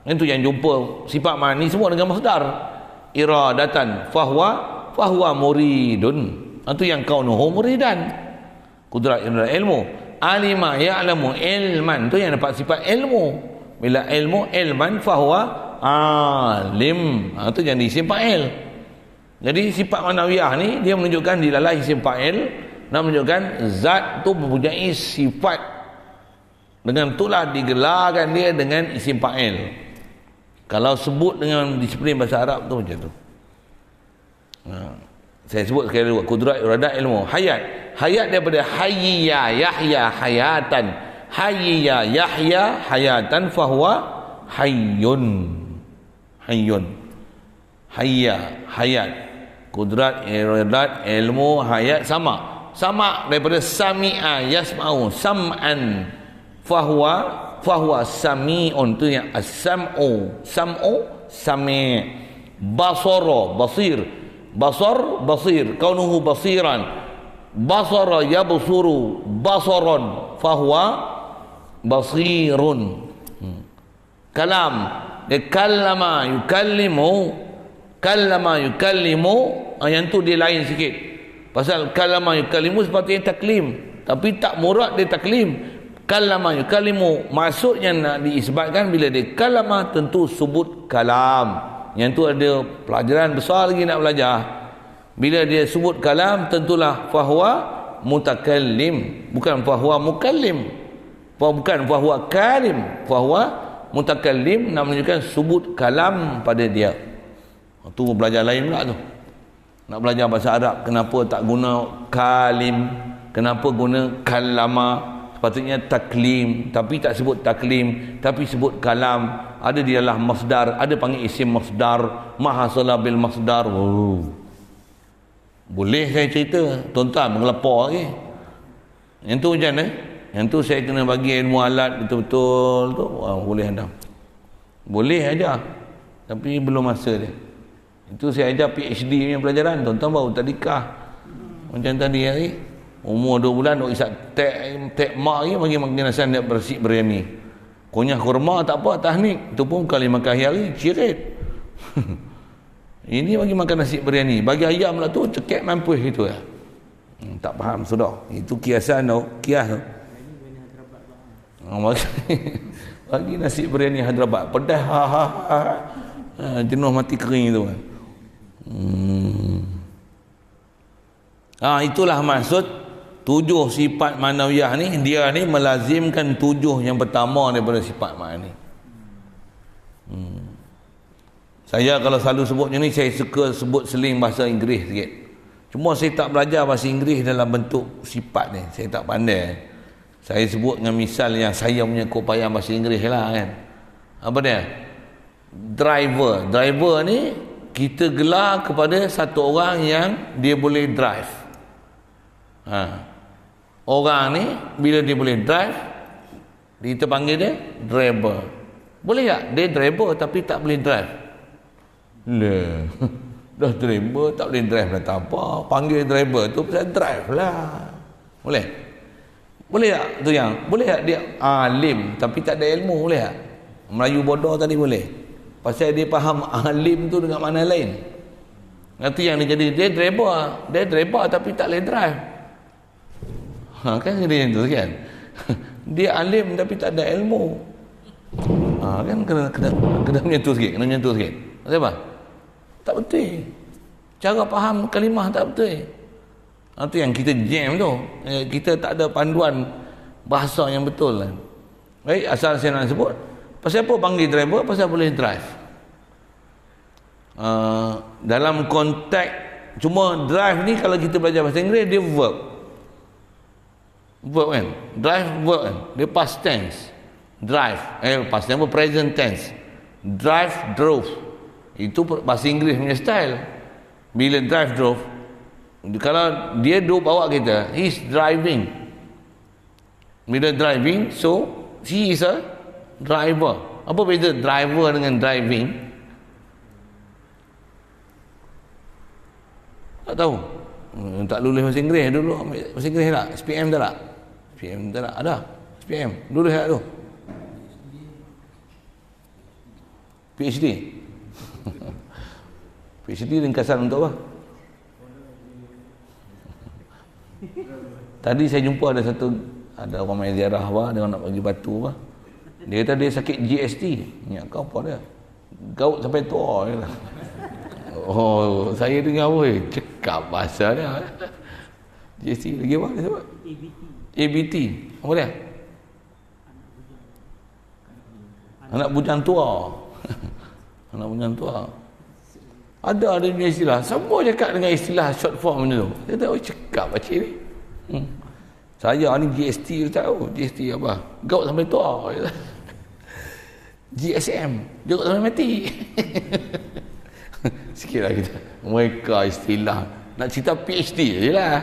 Itu yang jumpa sifat mani semua dengan masdar. Iradatan fahuwa muridun. Itu yang kaunuhu muridan. Kudrat ilmu. Alima ya'lamu ilman, itu yang dapat sifat ilmu. Bila ilmu ilman fahuwa alim. Itu yang diisim fa'il. Jadi sifat manawiyah ni dia menunjukkan dilalah isim fa'il, nak menunjukkan zat tu mempunyai sifat. Dengan itulah digelarkan dia dengan isim fa'il. Kalau sebut dengan disiplin bahasa Arab tu macam tu. Saya sebut sekali dulu, kudrat iradat ilmu. Hayat daripada hayya yahya hayatan. Hayya yahya hayatan fahuwa hayyun. Hayya hayat. Kudrat iradat ilmu hayat sama daripada sami'a yasma'u sam'an fahuwa sami'un, tu yang as-sam'u sami'. Basara basir kaunuhu basiran. Basara yabsuru basaran fahuwa basirun. Kalam dia kallama yukallimu, yang tu dia lain sikit. Pasal kallama yukallimu sepatutnya taklim, tapi tak murad dia taklim. Kallama yukallimu maksudnya nak diisbatkan bila dia kallama tentu sebut kalam. Yang tu ada pelajaran besar lagi nak belajar. Bila dia sebut kalam tentulah fahuwa mutakallim, bukan fahuwa mukallim. Bukan fahuwa kalim, fahuwa mutakallim, nak menunjukkan sebut kalam pada dia. Tu belajar lain pula tu. Nak belajar bahasa Arab, kenapa tak guna kalim, kenapa guna kalama. Sepatutnya taklim, tapi tak sebut taklim, tapi sebut kalam. Ada di dalam masdar, ada panggil isim masdar, mahasala bil masdar. Boleh saya cerita, tuan-tuan mengelepar lagi. Yang tu macam mana? Yang tu saya kena bagi ilmu alat betul-betul tu. Boleh anda. Boleh aja, tapi belum masa dia. Itu saya ajar PhD punya pelajaran. Tuan-tuan baru tadikah. Macam tadi hari, umur 2 bulan duk isap tek mak lagi bagi makan nasi dia bersih biryani. Kunyah kurma tak apa, tahnik. Itu pun kali makan hari cirit. Ini bagi makan nasi biryani. Bagi ayam lah tu cekek mampus gitu ya. Tak faham sudah. Itu kiasan tu, kias tu. Bagi nasi biryani Hyderabad pedas jenuh mati kering tu kan. Itulah maksud 7 sifat manawiyah ni. Dia ni melazimkan 7 yang pertama daripada sifat ma'ani. Saya kalau selalu sebutnya ni, saya suka sebut seling bahasa Inggeris sikit. Cuma saya tak belajar bahasa Inggeris dalam bentuk sifat ni, saya tak pandai. Saya sebut dengan misal yang saya punya keupayaan bahasa Inggeris lah kan. Apa dia? Driver ni kita gelar kepada satu orang yang dia boleh drive. Orang ni bila dia boleh drive, kita panggil dia driver. Boleh tak? Dia driver tapi tak boleh drive. Lah. Dah driver tak boleh drive dah tak apa. Panggil driver tu pasal drive lah. Boleh? Boleh tak tu yang? Boleh tak dia alim tapi tak ada ilmu, boleh tak? Melayu bodoh tadi boleh. Pasal dia faham alim tu dengan makna lain. Nanti yang dia jadi dia driver tapi tak boleh drive. Kan dia yang tu kan. Dia alim tapi tak ada ilmu. Kan kena menyentuh sikit, Kenapa? Tak betul. Cara faham kalimah tak betul. Itu yang kita jam tu. Kita tak ada panduan bahasa yang betul. Baik, asal saya nak sebut. Pasal apa panggil driver? Pasal boleh drive. Dalam konteks, cuma drive ni kalau kita belajar bahasa Inggeris, dia verb kan. Drive verb kan. Dia past tense. Drive. Past tense apa? Present tense. Drive, drove. Itu bahasa Inggeris punya style. Bila drive, drove, kalau dia bawa kita, he's driving. Bila driving, so he is a driver. Apa beza driver dengan driving? Tak tahu. Tak lulus bahasa Inggeris dulu. Bahasa Inggeris tak? SPM tak? SPM tak? Ada? SPM. Lulus tak tu? PhD. PhD ringkasan untuk apa? Tadi saya jumpa ada orang main ziarah apa, dia nak bagi batu apa. Dia kata dia sakit GST. Ingat kau apa dia? Gaut sampai tua je lah. Oh, saya dengar apa cakap bahasa dia. GST lagi apa dia sebut? ABT. Apa dia? Anak bujang tua. Anak bujang tua. Ada punya istilah. Semua cakap dengan istilah short form macam tu. Dia tahu cakap macam ni. Saya ni GST tahu. GST apa? Gaut sampai tua. GSM. Gaut sampai mati. Sikitlah kita. Mereka istilah. Nak cerita PhD je lah.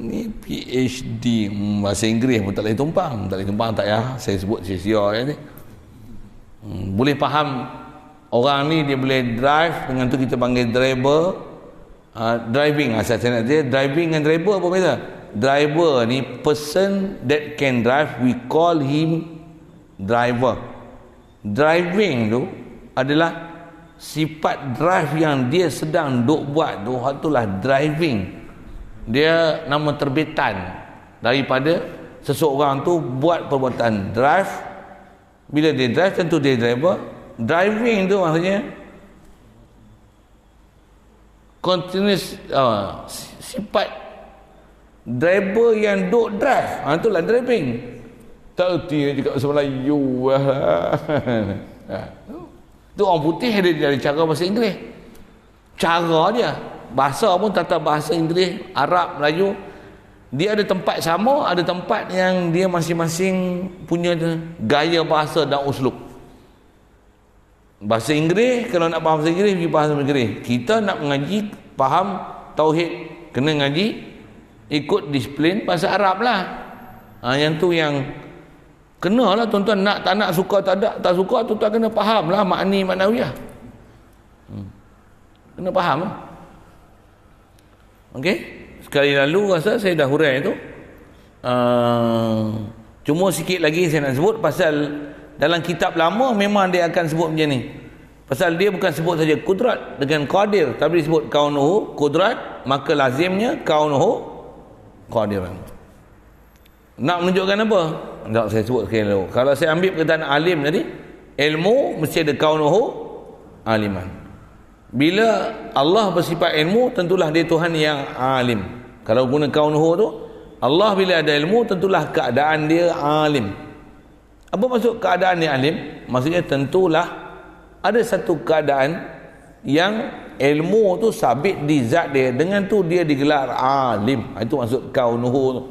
Ni PhD. Bahasa Inggeris pun tak boleh tumpang. Tak boleh tumpang tak ya. Saya sebut sia-sia ni. Boleh faham. Orang ni dia boleh drive, dengan tu kita panggil driver. Driving asal saya nak dia. Driving dengan driver apa beza? Driver ni person that can drive, we call him driver. Driving tu adalah sifat drive yang dia sedang duk buat tu, itulah driving. Dia nama terbitan daripada seseorang tu buat perbuatan drive. Bila dia drive tentu dia driver. Driving tu maksudnya continuous sifat driver yang duk drive. Itulah driving. Tak erti cakap bahasa Melayu. Tu orang putih dia dari cara bahasa Inggeris. Cara dia. Bahasa pun tata bahasa Inggeris, Arab, Melayu. Dia ada tempat sama, ada tempat yang dia masing-masing punya gaya bahasa dan uslub. Bahasa Inggeris, kalau nak faham bahasa Inggeris, pergi bahasa Inggeris. Kita nak mengaji, faham tauhid, kena ngaji ikut disiplin bahasa Arab lah. Yang tu yang kena lah tuan-tuan, nak tak nak, suka tak ada, tak suka tuan-tuan kena faham lah makni maknawiyah. Kena faham lah. Okey, sekali lalu rasa saya dah hurai tu. Cuma sikit lagi saya nak sebut pasal dalam kitab lama memang dia akan sebut macam ni. Pasal dia bukan sebut saja kudrat dengan qadir, tapi disebut kaunuhu kudrat, maka lazimnya kaunuhu qadiran. Nak menunjukkan apa? Tak saya sebut sekali dulu. Kalau saya ambil perkataan alim tadi, ilmu mesti ada kaunuhu aliman. Bila Allah bersifat ilmu, tentulah dia Tuhan yang alim. Kalau guna kaunuhu tu, Allah bila ada ilmu, tentulah keadaan dia alim. Apa maksud keadaan dia alim? Maksudnya tentulah ada satu keadaan yang ilmu tu sabit di zat dia, dengan tu dia digelar alim. Itu maksud kaunuhu tu.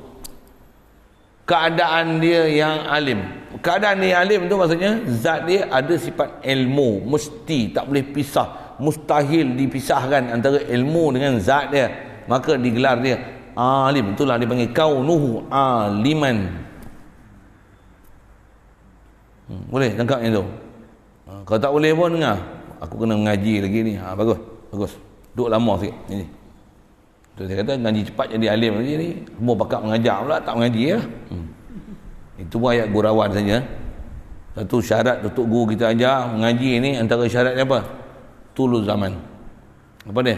Keadaan dia yang alim. Keadaan dia alim tu maksudnya zat dia ada sifat ilmu, mesti tak boleh pisah, mustahil dipisahkan antara ilmu dengan zat dia, maka digelar dia alim. Itulah dipanggil kaunuhu aliman. Boleh tangkap yang tu? Kalau tak boleh pun dengar. aku kena mengaji lagi ni. Bagus. Duduk lama sikit ni. Tu saya kata ngaji cepat jadi alim lagi ni. Semua bakat mengajar pula tak mengaji lah. Itu pun ayat gurauan saja. Satu syarat untuk guru kita ajar mengaji ni, antara syaratnya apa? Tulul zaman. Apa dia?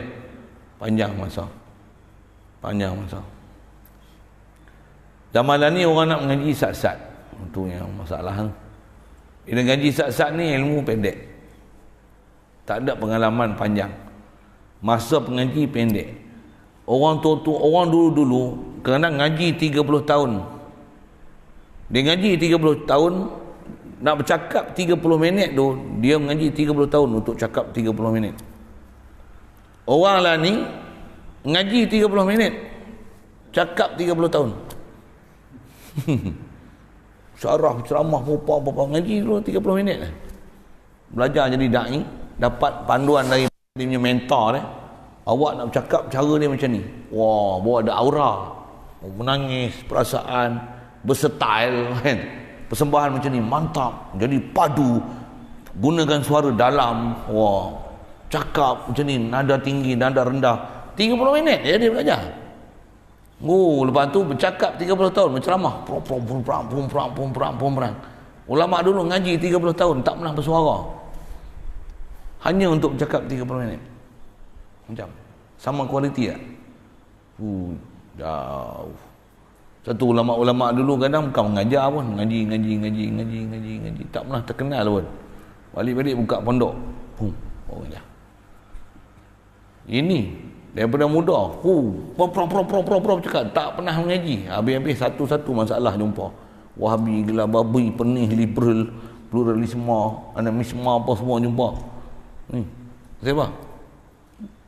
Panjang masa. Zaman ni orang nak mengaji sat-sat. Itu yang masalah. Bila ngaji sat-sat ni ilmu pendek. Tak ada pengalaman panjang. Masa pengaji pendek. Orang tua-tua, orang dulu-dulu kerana ngaji 30 tahun. Dia ngaji 30 tahun, nak bercakap 30 minit tu, dia mengaji 30 tahun untuk cakap 30 minit. Orang lah ni ngaji 30 minit, cakap 30 tahun. Syarah, ceramah, apa-apa, ngaji dulu 30 minit lah. Belajar jadi da'i, dapat panduan dari dia punya mentor dia. Awak nak bercakap cara dia macam ni. Wah, bawa ada aura, menangis, perasaan, berstyle kan. Persembahan macam ni, mantap. Jadi padu, gunakan suara dalam. Wah, cakap macam ni, nada tinggi, nada rendah. 30 minit dia belajar. Lepas tu bercakap 30 tahun, berceramah. Pum-pram. Ulama dulu ngaji 30 tahun, tak pernah bersuara. Hanya untuk bercakap 30 minit. Macam sama kualiti tak? Jauh. Satu ulama-ulama dulu kadang bukan mengajar pun, ngaji. Tak pernah terkenal pun. Balik-balik buka pondok. Ajar. Ini daripada muda. Cakap tak pernah mengaji. Habis-habis satu-satu masalah jumpa. Wahabi, gila babi, penih, liberal, pluralisme, anarkisme, apa semua jumpa. Ni. Siapa?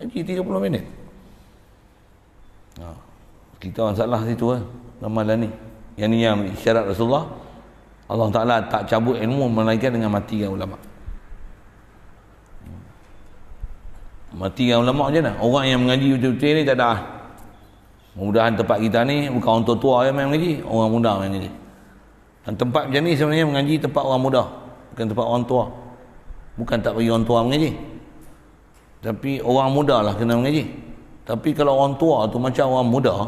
Ngaji 30 minit. Kita masalah situ lah. Ramalan ni. Yang ni yang syarat Rasulullah. Allah Ta'ala tak cabut ilmu melainkan dengan matikan ulama. Matikan ulama macam mana? Orang yang mengaji betul-betul ni tak ada. Mudah-mudahan tempat kita ni bukan orang tua-tua yang main mengaji, orang muda main mengaji. Dan tempat macam ni sebenarnya mengaji tempat orang muda, bukan tempat orang tua. Bukan tak bagi orang tua mengaji, tapi orang muda lah kena mengaji. Tapi kalau orang tua tu macam orang muda,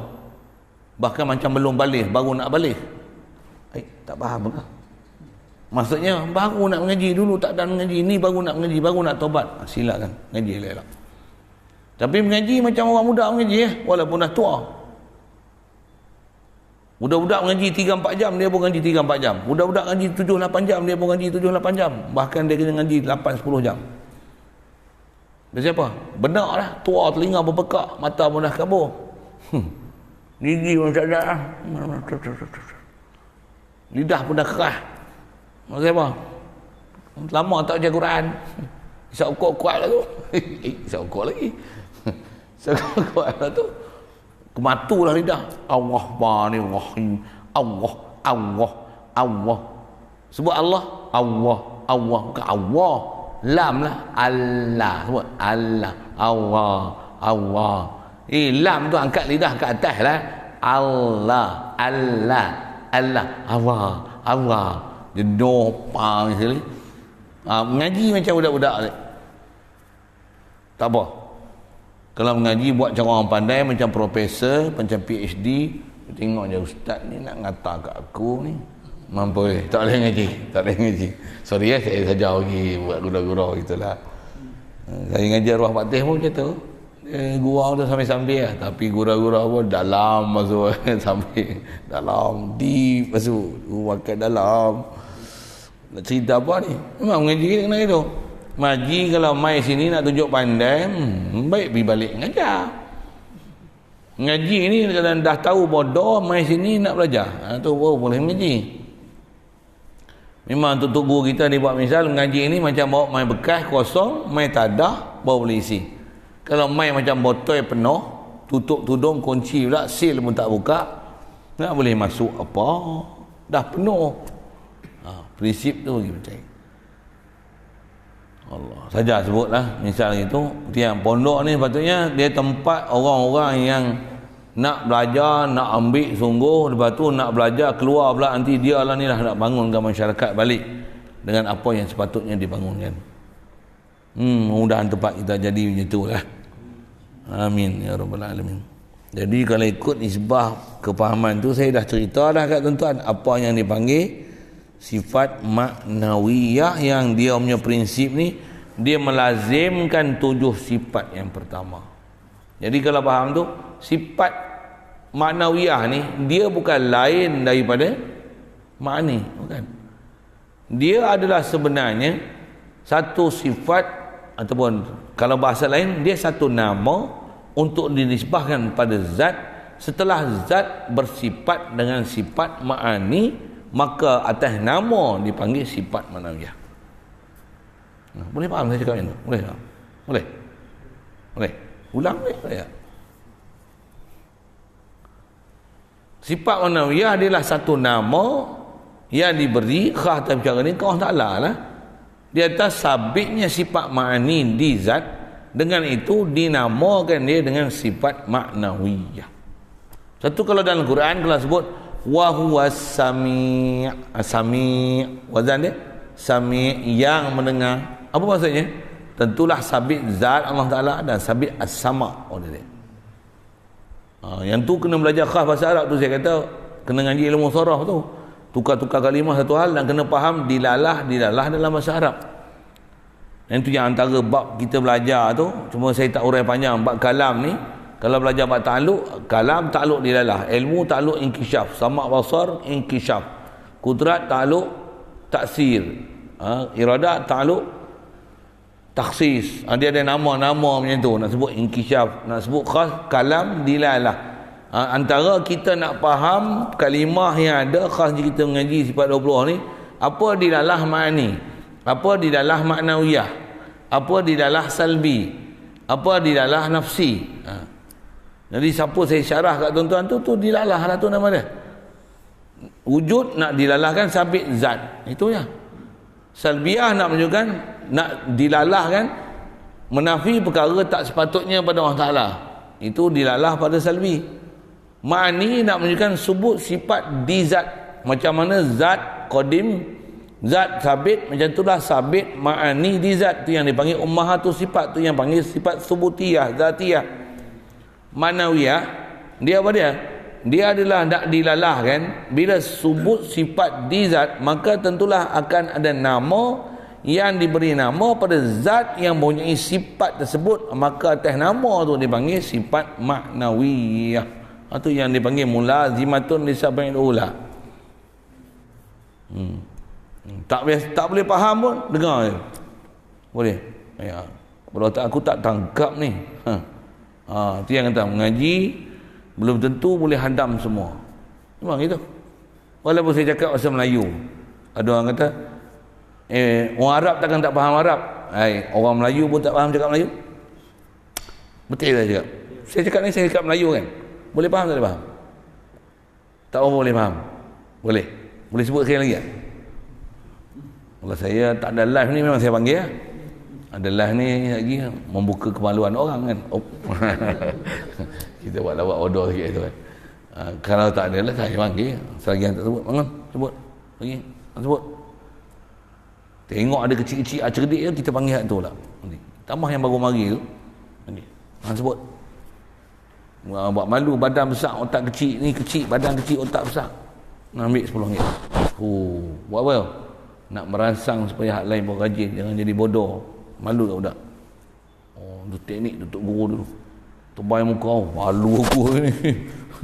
bahkan macam belum balik, baru nak balik, tak faham ke? Maksudnya baru nak mengaji, dulu tak ada mengaji, ni baru nak mengaji, baru nak tobat. Silakan ngaji elok. Tapi mengaji macam orang muda mengaji walaupun dah tua. Budak-budak mengaji 3-4 jam, dia pun ngaji 3-4 jam. Budak-budak ngaji 7-8 jam, dia pun ngaji 7-8 jam. Bahkan dia kena ngaji 8-10 jam. Dia siapa? Benar lah, tua, telinga berbekak, mata pun dah kabur. Gigi pun tak ada. Lidah pun dah keras. Maksud apa? Lama tak baca Quran. Isyak kuat lah tu. Isyak kuat lagi. Isyak kuat lah tu. Kematulah lidah. Allah bani rahim. Allah. Sebut Allah. Allah. Bukan Allah. Lam lah. Allah. Sebut Allah. Allah. Lam tu angkat lidah ke atas lah. Allah. Jenuh pang sekali. Mengaji macam budak-budak ni. Tak apa. Kalau mengaji buat cara orang pandai, macam profesor, macam PhD, tengok je ustaz ni nak ngata kat aku ni. Mampu tak boleh ngaji. Sorry saya saja pergi buat gurau-gurau gitulah. Saya ngaji arwah Patih pun macam tu. Gurau tu sambil-sambil lah. Tapi gurau-gurau pun dalam masuk. Sambil dalam, deep masuk. Makan dalam. Nak cerita apa ni? Memang mengaji kita kena gitu. Ngaji kalau mai sini nak tunjuk pandai, baik pergi balik ngajar. Ngaji ni kalau dah tahu bodoh, mai sini nak belajar. Tu baru boleh mengaji. Memang untuk guru kita dia buat misal mengaji ni macam bawa mai bekas kosong, mai tak ada, baru boleh isi. Kalau mai macam botol penuh, tutup tudung, kunci pula, seal pun tak buka, tak boleh masuk apa. Dah penuh. Prinsip tu bagi percaya. Allah saja sebutlah misal itu. Tiang pondok ni patutnya dia tempat orang-orang yang nak belajar, nak ambil sungguh, lepas tu nak belajar keluar pula nanti dia lah ni lah nak bangunkan masyarakat balik dengan apa yang sepatutnya dibangunkan. Mudah-mudahan tempat kita jadi macam itulah. Amin ya rabbal alamin. Jadi kalau ikut nisbah kepahaman tu, saya dah cerita dah kat tuan-tuan apa yang dipanggil sifat maknawiyah, yang dia punya prinsip ni dia melazimkan 7 sifat yang pertama. Jadi kalau faham tu, sifat maknawiyah ni dia bukan lain daripada makni, bukan. Dia adalah sebenarnya satu sifat, ataupun kalau bahasa lain, dia satu nama untuk dinisbahkan pada zat. Setelah zat bersifat dengan sifat ma'ani, maka atas nama dipanggil sifat ma'nawiyah. Boleh faham saya cakap itu? Boleh tak? Boleh? Ulang ni saya. Sifat ma'nawiyah adalah satu nama yang diberi khas atas perkara ni ke Allah Ta'ala lah. Di atas sabitnya sifat ma'ani di zat, dengan itu dinamakan dia dengan sifat maknawiyah. Satu kalau dalam Quran kalau sebut wa huwas sami', wazan dia sami', yang mendengar. Apa maksudnya? Tentulah sabit zat Allah Ta'ala dan sabit as-sama' oleh dia. Yang tu kena belajar khas bahasa Arab tu, saya kata kena ngaji ilmu saraf tu. Tukar-tukar kalimah satu hal dan kena faham dilalah dalam bahasa Arab. Yang tu yang antara bab kita belajar tu, cuma saya tak urai panjang. Bab kalam ni, kalau belajar bab ta'aluk, kalam ta'aluk dilalah, ilmu ta'aluk inkishaf, sama' basar inkishaf, kudrat ta'aluk taksir, iradat ta'aluk taksis. Dia ada nama-nama macam tu, nak sebut inkishaf, nak sebut khas, kalam dilalah. Antara kita nak faham kalimah yang ada khas kita mengaji sifat 20 ni, apa dilalah ma'ani, apa dilalah maknawiyah, apa dilalah salbi, apa dilalah nafsi. Jadi siapa saya syarah kat tuan-tuan tu dilalah lah tu nama dia. Wujud nak dilalahkan sabit zat, itu ya. Salbiah nak menunjukkan, nak dilalahkan menafi perkara tak sepatutnya pada Allah Ta'ala, itu dilalah pada salbi. Ma'ani nak menunjukkan sebut sifat di zat, macam mana zat qadim, zat sabit, macam itulah sabit ma'ani di zat, tu yang dipanggil ummahatu sifat, tu yang panggil sifat subutiyah, zatiyah. Manawiyah dia apa dia? Dia adalah nak dilalahkan. Bila sebut sifat di zat, maka tentulah akan ada nama yang diberi nama pada zat yang mempunyai sifat tersebut, maka atas nama tu dipanggil sifat maknawiyah. Itu yang dipanggil mulazimatun lisab'il ula. Tak boleh faham pun dengar je. Boleh. Ya. Kalau tak, aku tak tangkap ni. Itu yang kata mengaji belum tentu boleh hadam semua. Memang gitu. Walaupun saya cakap bahasa Melayu, ada orang kata orang Arab takkan tak faham Arab. Orang Melayu pun tak faham cakap Melayu. Betul saya cakap. Saya cakap ni, saya cakap Melayu kan. Boleh faham tak boleh faham? Tak apa boleh faham? Boleh? Boleh sebut sekali lagi tak? Kalau saya tak ada live ni memang saya panggil lah. Ada live ni lagi membuka kemaluan orang kan. Kita buat lawak order sikit tu kan. Kalau tak ada lah saya panggil. Selagi yang tak sebut, bangun, sebut. Lagi, sebut. Tengok ada kecil-kecil cerdik tu, kita panggil tu lah. Tambah yang baru mari tu. Sebut. Buat malu, badan besar, otak kecil. Ni kecil, badan kecil, otak besar. Nak ambil RM10. Buat apa? Nak merangsang supaya hak lain pun rajin. Jangan jadi bodoh. Malu tak budak? Itu teknik tutup guru dulu. Terbaik muka, malu aku ni.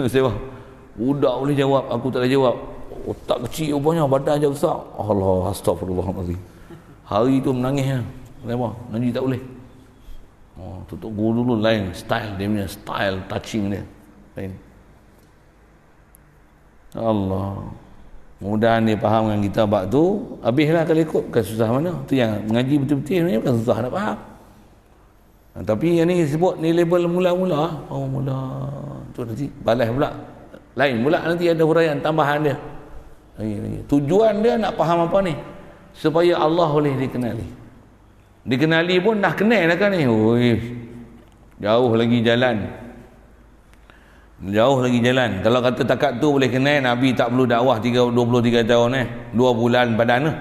Saya budak boleh jawab, aku tak boleh jawab. Otak kecil rupanya, badan je besar. Allah, astagfirullahaladzim. Hari tu menangis. Kenapa? Nanti tak boleh. Tutup guru dulu lain style dia punya, style touching dia lain. Allah, mudah-mudahan dia faham dengan kita bab tu. Habislah kalau ikut, bukan susah mana. Tu yang mengaji betul-betul ni bukan susah nak faham. Tapi yang ni sebut ni label mula-mula. Mula tu nanti balas pula lain pula, nanti ada huraian tambahan dia. Tujuan dia nak faham apa ni, supaya Allah boleh dikenali. Dikenali pun dah kenal dah kan ni. Jauh lagi jalan. Kalau kata takat tu boleh kenal, Nabi tak perlu dakwah 23 tahun 2 bulan badan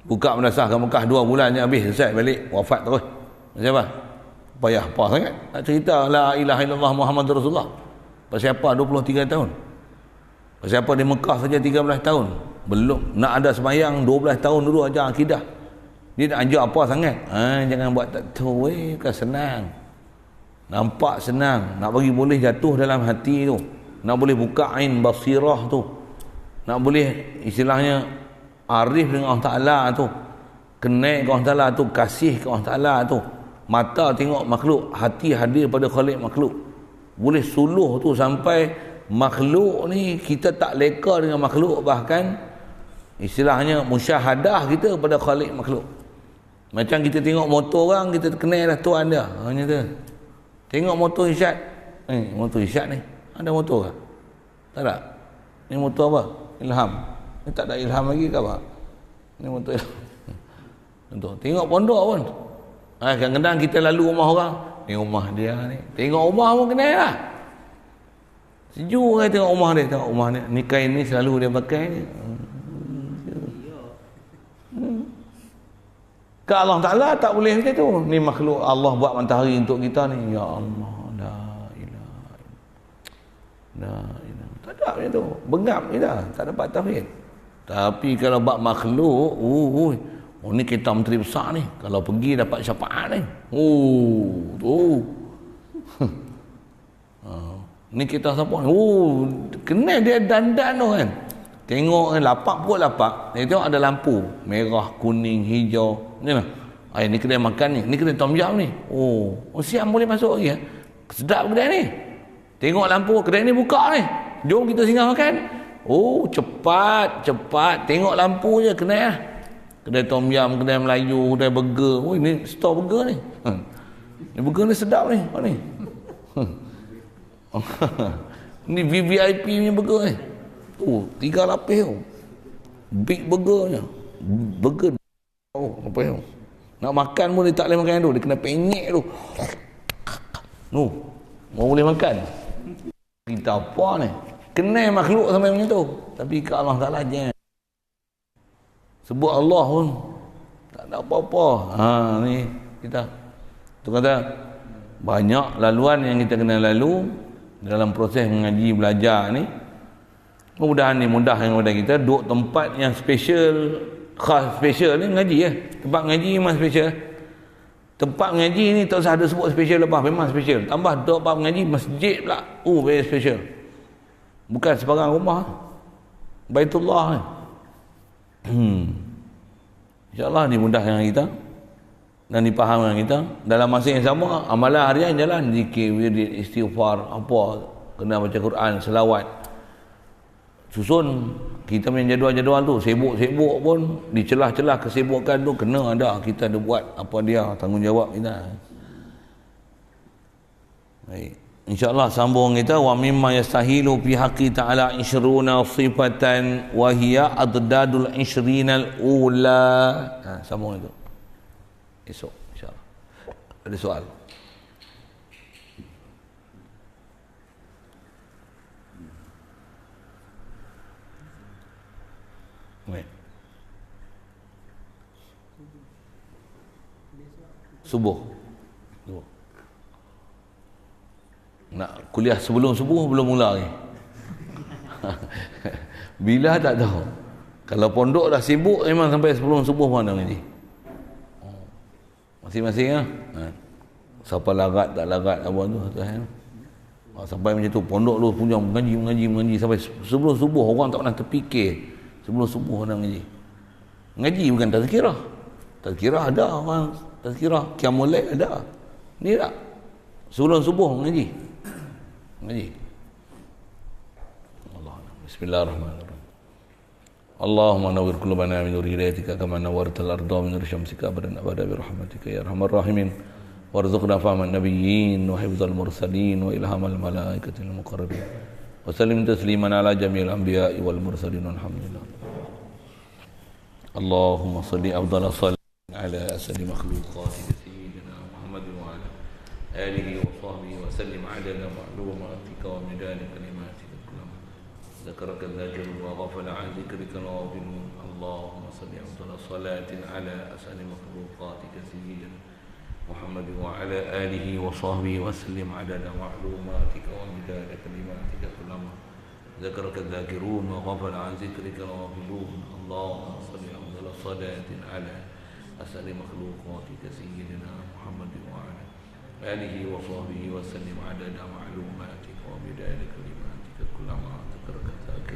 Buka madrasah ke Mekah 2 bulan je habis, selesai balik, wafat terus. Macam apa? Payah apa sangat nak cerita la ilaha illallah Muhammadur Rasulullah. Pasal apa 23 tahun? Pasal apa di Mekah saja 13 tahun? Belum nak ada sembahyang 12 tahun dulu ajar akidah. Dia nak ajar apa sangat? Jangan buat tak tahu, bukan senang. Nampak senang, nak bagi boleh jatuh dalam hati tu, nak boleh buka ain basirah tu, nak boleh istilahnya arif dengan Allah Ta'ala tu, kenal ke Allah Ta'ala tu, kasih ke Allah Ta'ala tu, mata tengok makhluk, hati hadir pada Khalik makhluk, boleh suluh tu sampai makhluk ni kita tak leka dengan makhluk, bahkan istilahnya musyahadah kita pada Khalik makhluk. Macam kita tengok motor orang, kita kenal dah Tuhan dia, hanya tu. Tengok motor Isyad, motor Isyad ni ada motor ke? Tak ada. Ni motor apa? Ilham. Ni tak ada ilham lagi ke apa? Ni motor ilham. Tengok pondok pun. Kadang-kadang kita lalu rumah orang, ni rumah dia ni. Tengok rumah pun kenal lah. Sejuk kan tengok rumah dia, tengok rumah dia. Ni kain ni selalu dia pakai ni. Ke Allah Ta'ala tak boleh macam tu. Ni makhluk Allah buat matahari untuk kita ni. Ya Allah, la ilaha illallah. Tak ada macam tu. Bengap je dah, tak dapat tauhid. Tapi kalau buat makhluk, ni kita menteri besar ni. Kalau pergi dapat syafaat ni. Tu. Ni kita siapa ni? Kenal dia dandan tu kan. Tengok kan, lapak pun lapak. Dia tengok ada lampu merah, kuning, hijau. Ni lah. Ni kedai makan ni. Ni kedai tom yum ni. Siang boleh masuk lagi. Sedap kedai ni. Tengok lampu, kedai ni buka ni. Jom kita singgah makan. Cepat. Tengok lampu je, kenal lah. Kedai tom yum, kedai Melayu, kedai burger. Ni store burger ni. Ni burger ni sedap ni. Ni VVIP punya burger ni. 3 lapis tu. Big burgernya. Burger. Apa tu? Nak makan pun dia tak boleh makan tu. Dia kena penyek tu. Mau boleh makan. Kita apa ni? Kenal makhluk sampai macam tu. Tapi ke Allah Ta'ala je. Sebut Allah pun tak ada apa-apa. Ni kita. Tu kata banyak laluan yang kita kena lalu dalam proses mengaji belajar ni. Mudah-mudahan ni mudah yang kepada kita duduk tempat yang special, khas special ni ngaji ya. Tempat ngaji memang special. Tempat ngaji ni tak usah ada sebut special lepas, memang special. Tambah tempat mengaji masjid pula. Very special. Bukan sebarang rumah. Baitullah ni. InsyaAllah ni mudah dengan kita dan dipaham dengan kita. Dalam masa yang sama, amalan harian jalan, zikir, wirid, istighfar, apa, kena baca Quran, selawat. Susun kita punya jadual-jadual tu. Sibuk-sibuk pun di celah-celah kesibukan tu kena ada kita ada buat apa dia tanggungjawab kita. Baik, insyaallah sambung kita wa mimma yastahilu fi haqqi ta'ala 20 sifatan wa hiya adadul 20 al-ula. Sambung itu esok insyaallah. Ada soal? Subuh. Nak kuliah sebelum subuh belum mula lagi. Bila tak tahu. Kalau pondok dah sibuk memang sampai sebelum subuh pun ada ngaji. Masing-masing lah. Siapa larat tak larat apa tu. Sampai macam tu pondok lu punya mengaji sampai sebelum subuh. Orang tak pernah terfikir sebelum subuh ada ngaji. Ngaji bukan tazkirah. Tazkirah ada orang. Tazkirah qiyamul lail ada. Ni tak. Sebelum subuh ngaji. Allah. Bismillahirrahmanirrahim. Allahumma nawwir qulubana min nuri hidayatika kama nawwartal arda min nuri syamsika abadan abada bi rahmatika ya arhamar rahimin. Warzuqna fahman nabiyyin wa hifdzal mursalin wa ilhamal malaikatil muqarrabin. Wa sallim tasliman ala jami'il anbiya'i wal mursalin walhamdulillah. Allahumma salli afdhala salli ala asli makhluqatika sayyidina Muhammad wa ala alihi wa sahbihi wa sallim adada ma'lumatika wa midada kalimatika kullam ذكرك الذاكرون وغفل عن ذكرك الغافلون اللهم صل أفضل صلاة على أسأل مخلوقاتك سيدنا محمد وعلى آله وصحبه وسلم عدد معلوماتك ومداد كلماتك كلما ذكرك الذاكرون وغفل عن ذكرك الغافلون اللهم صل أفضل صلاة على أسأل مخلوقاتك سيدنا محمد وعلى آله وصحبه وسلم عدد معلوماتك ومداد كلماتك كلما ذكرك الذاكرون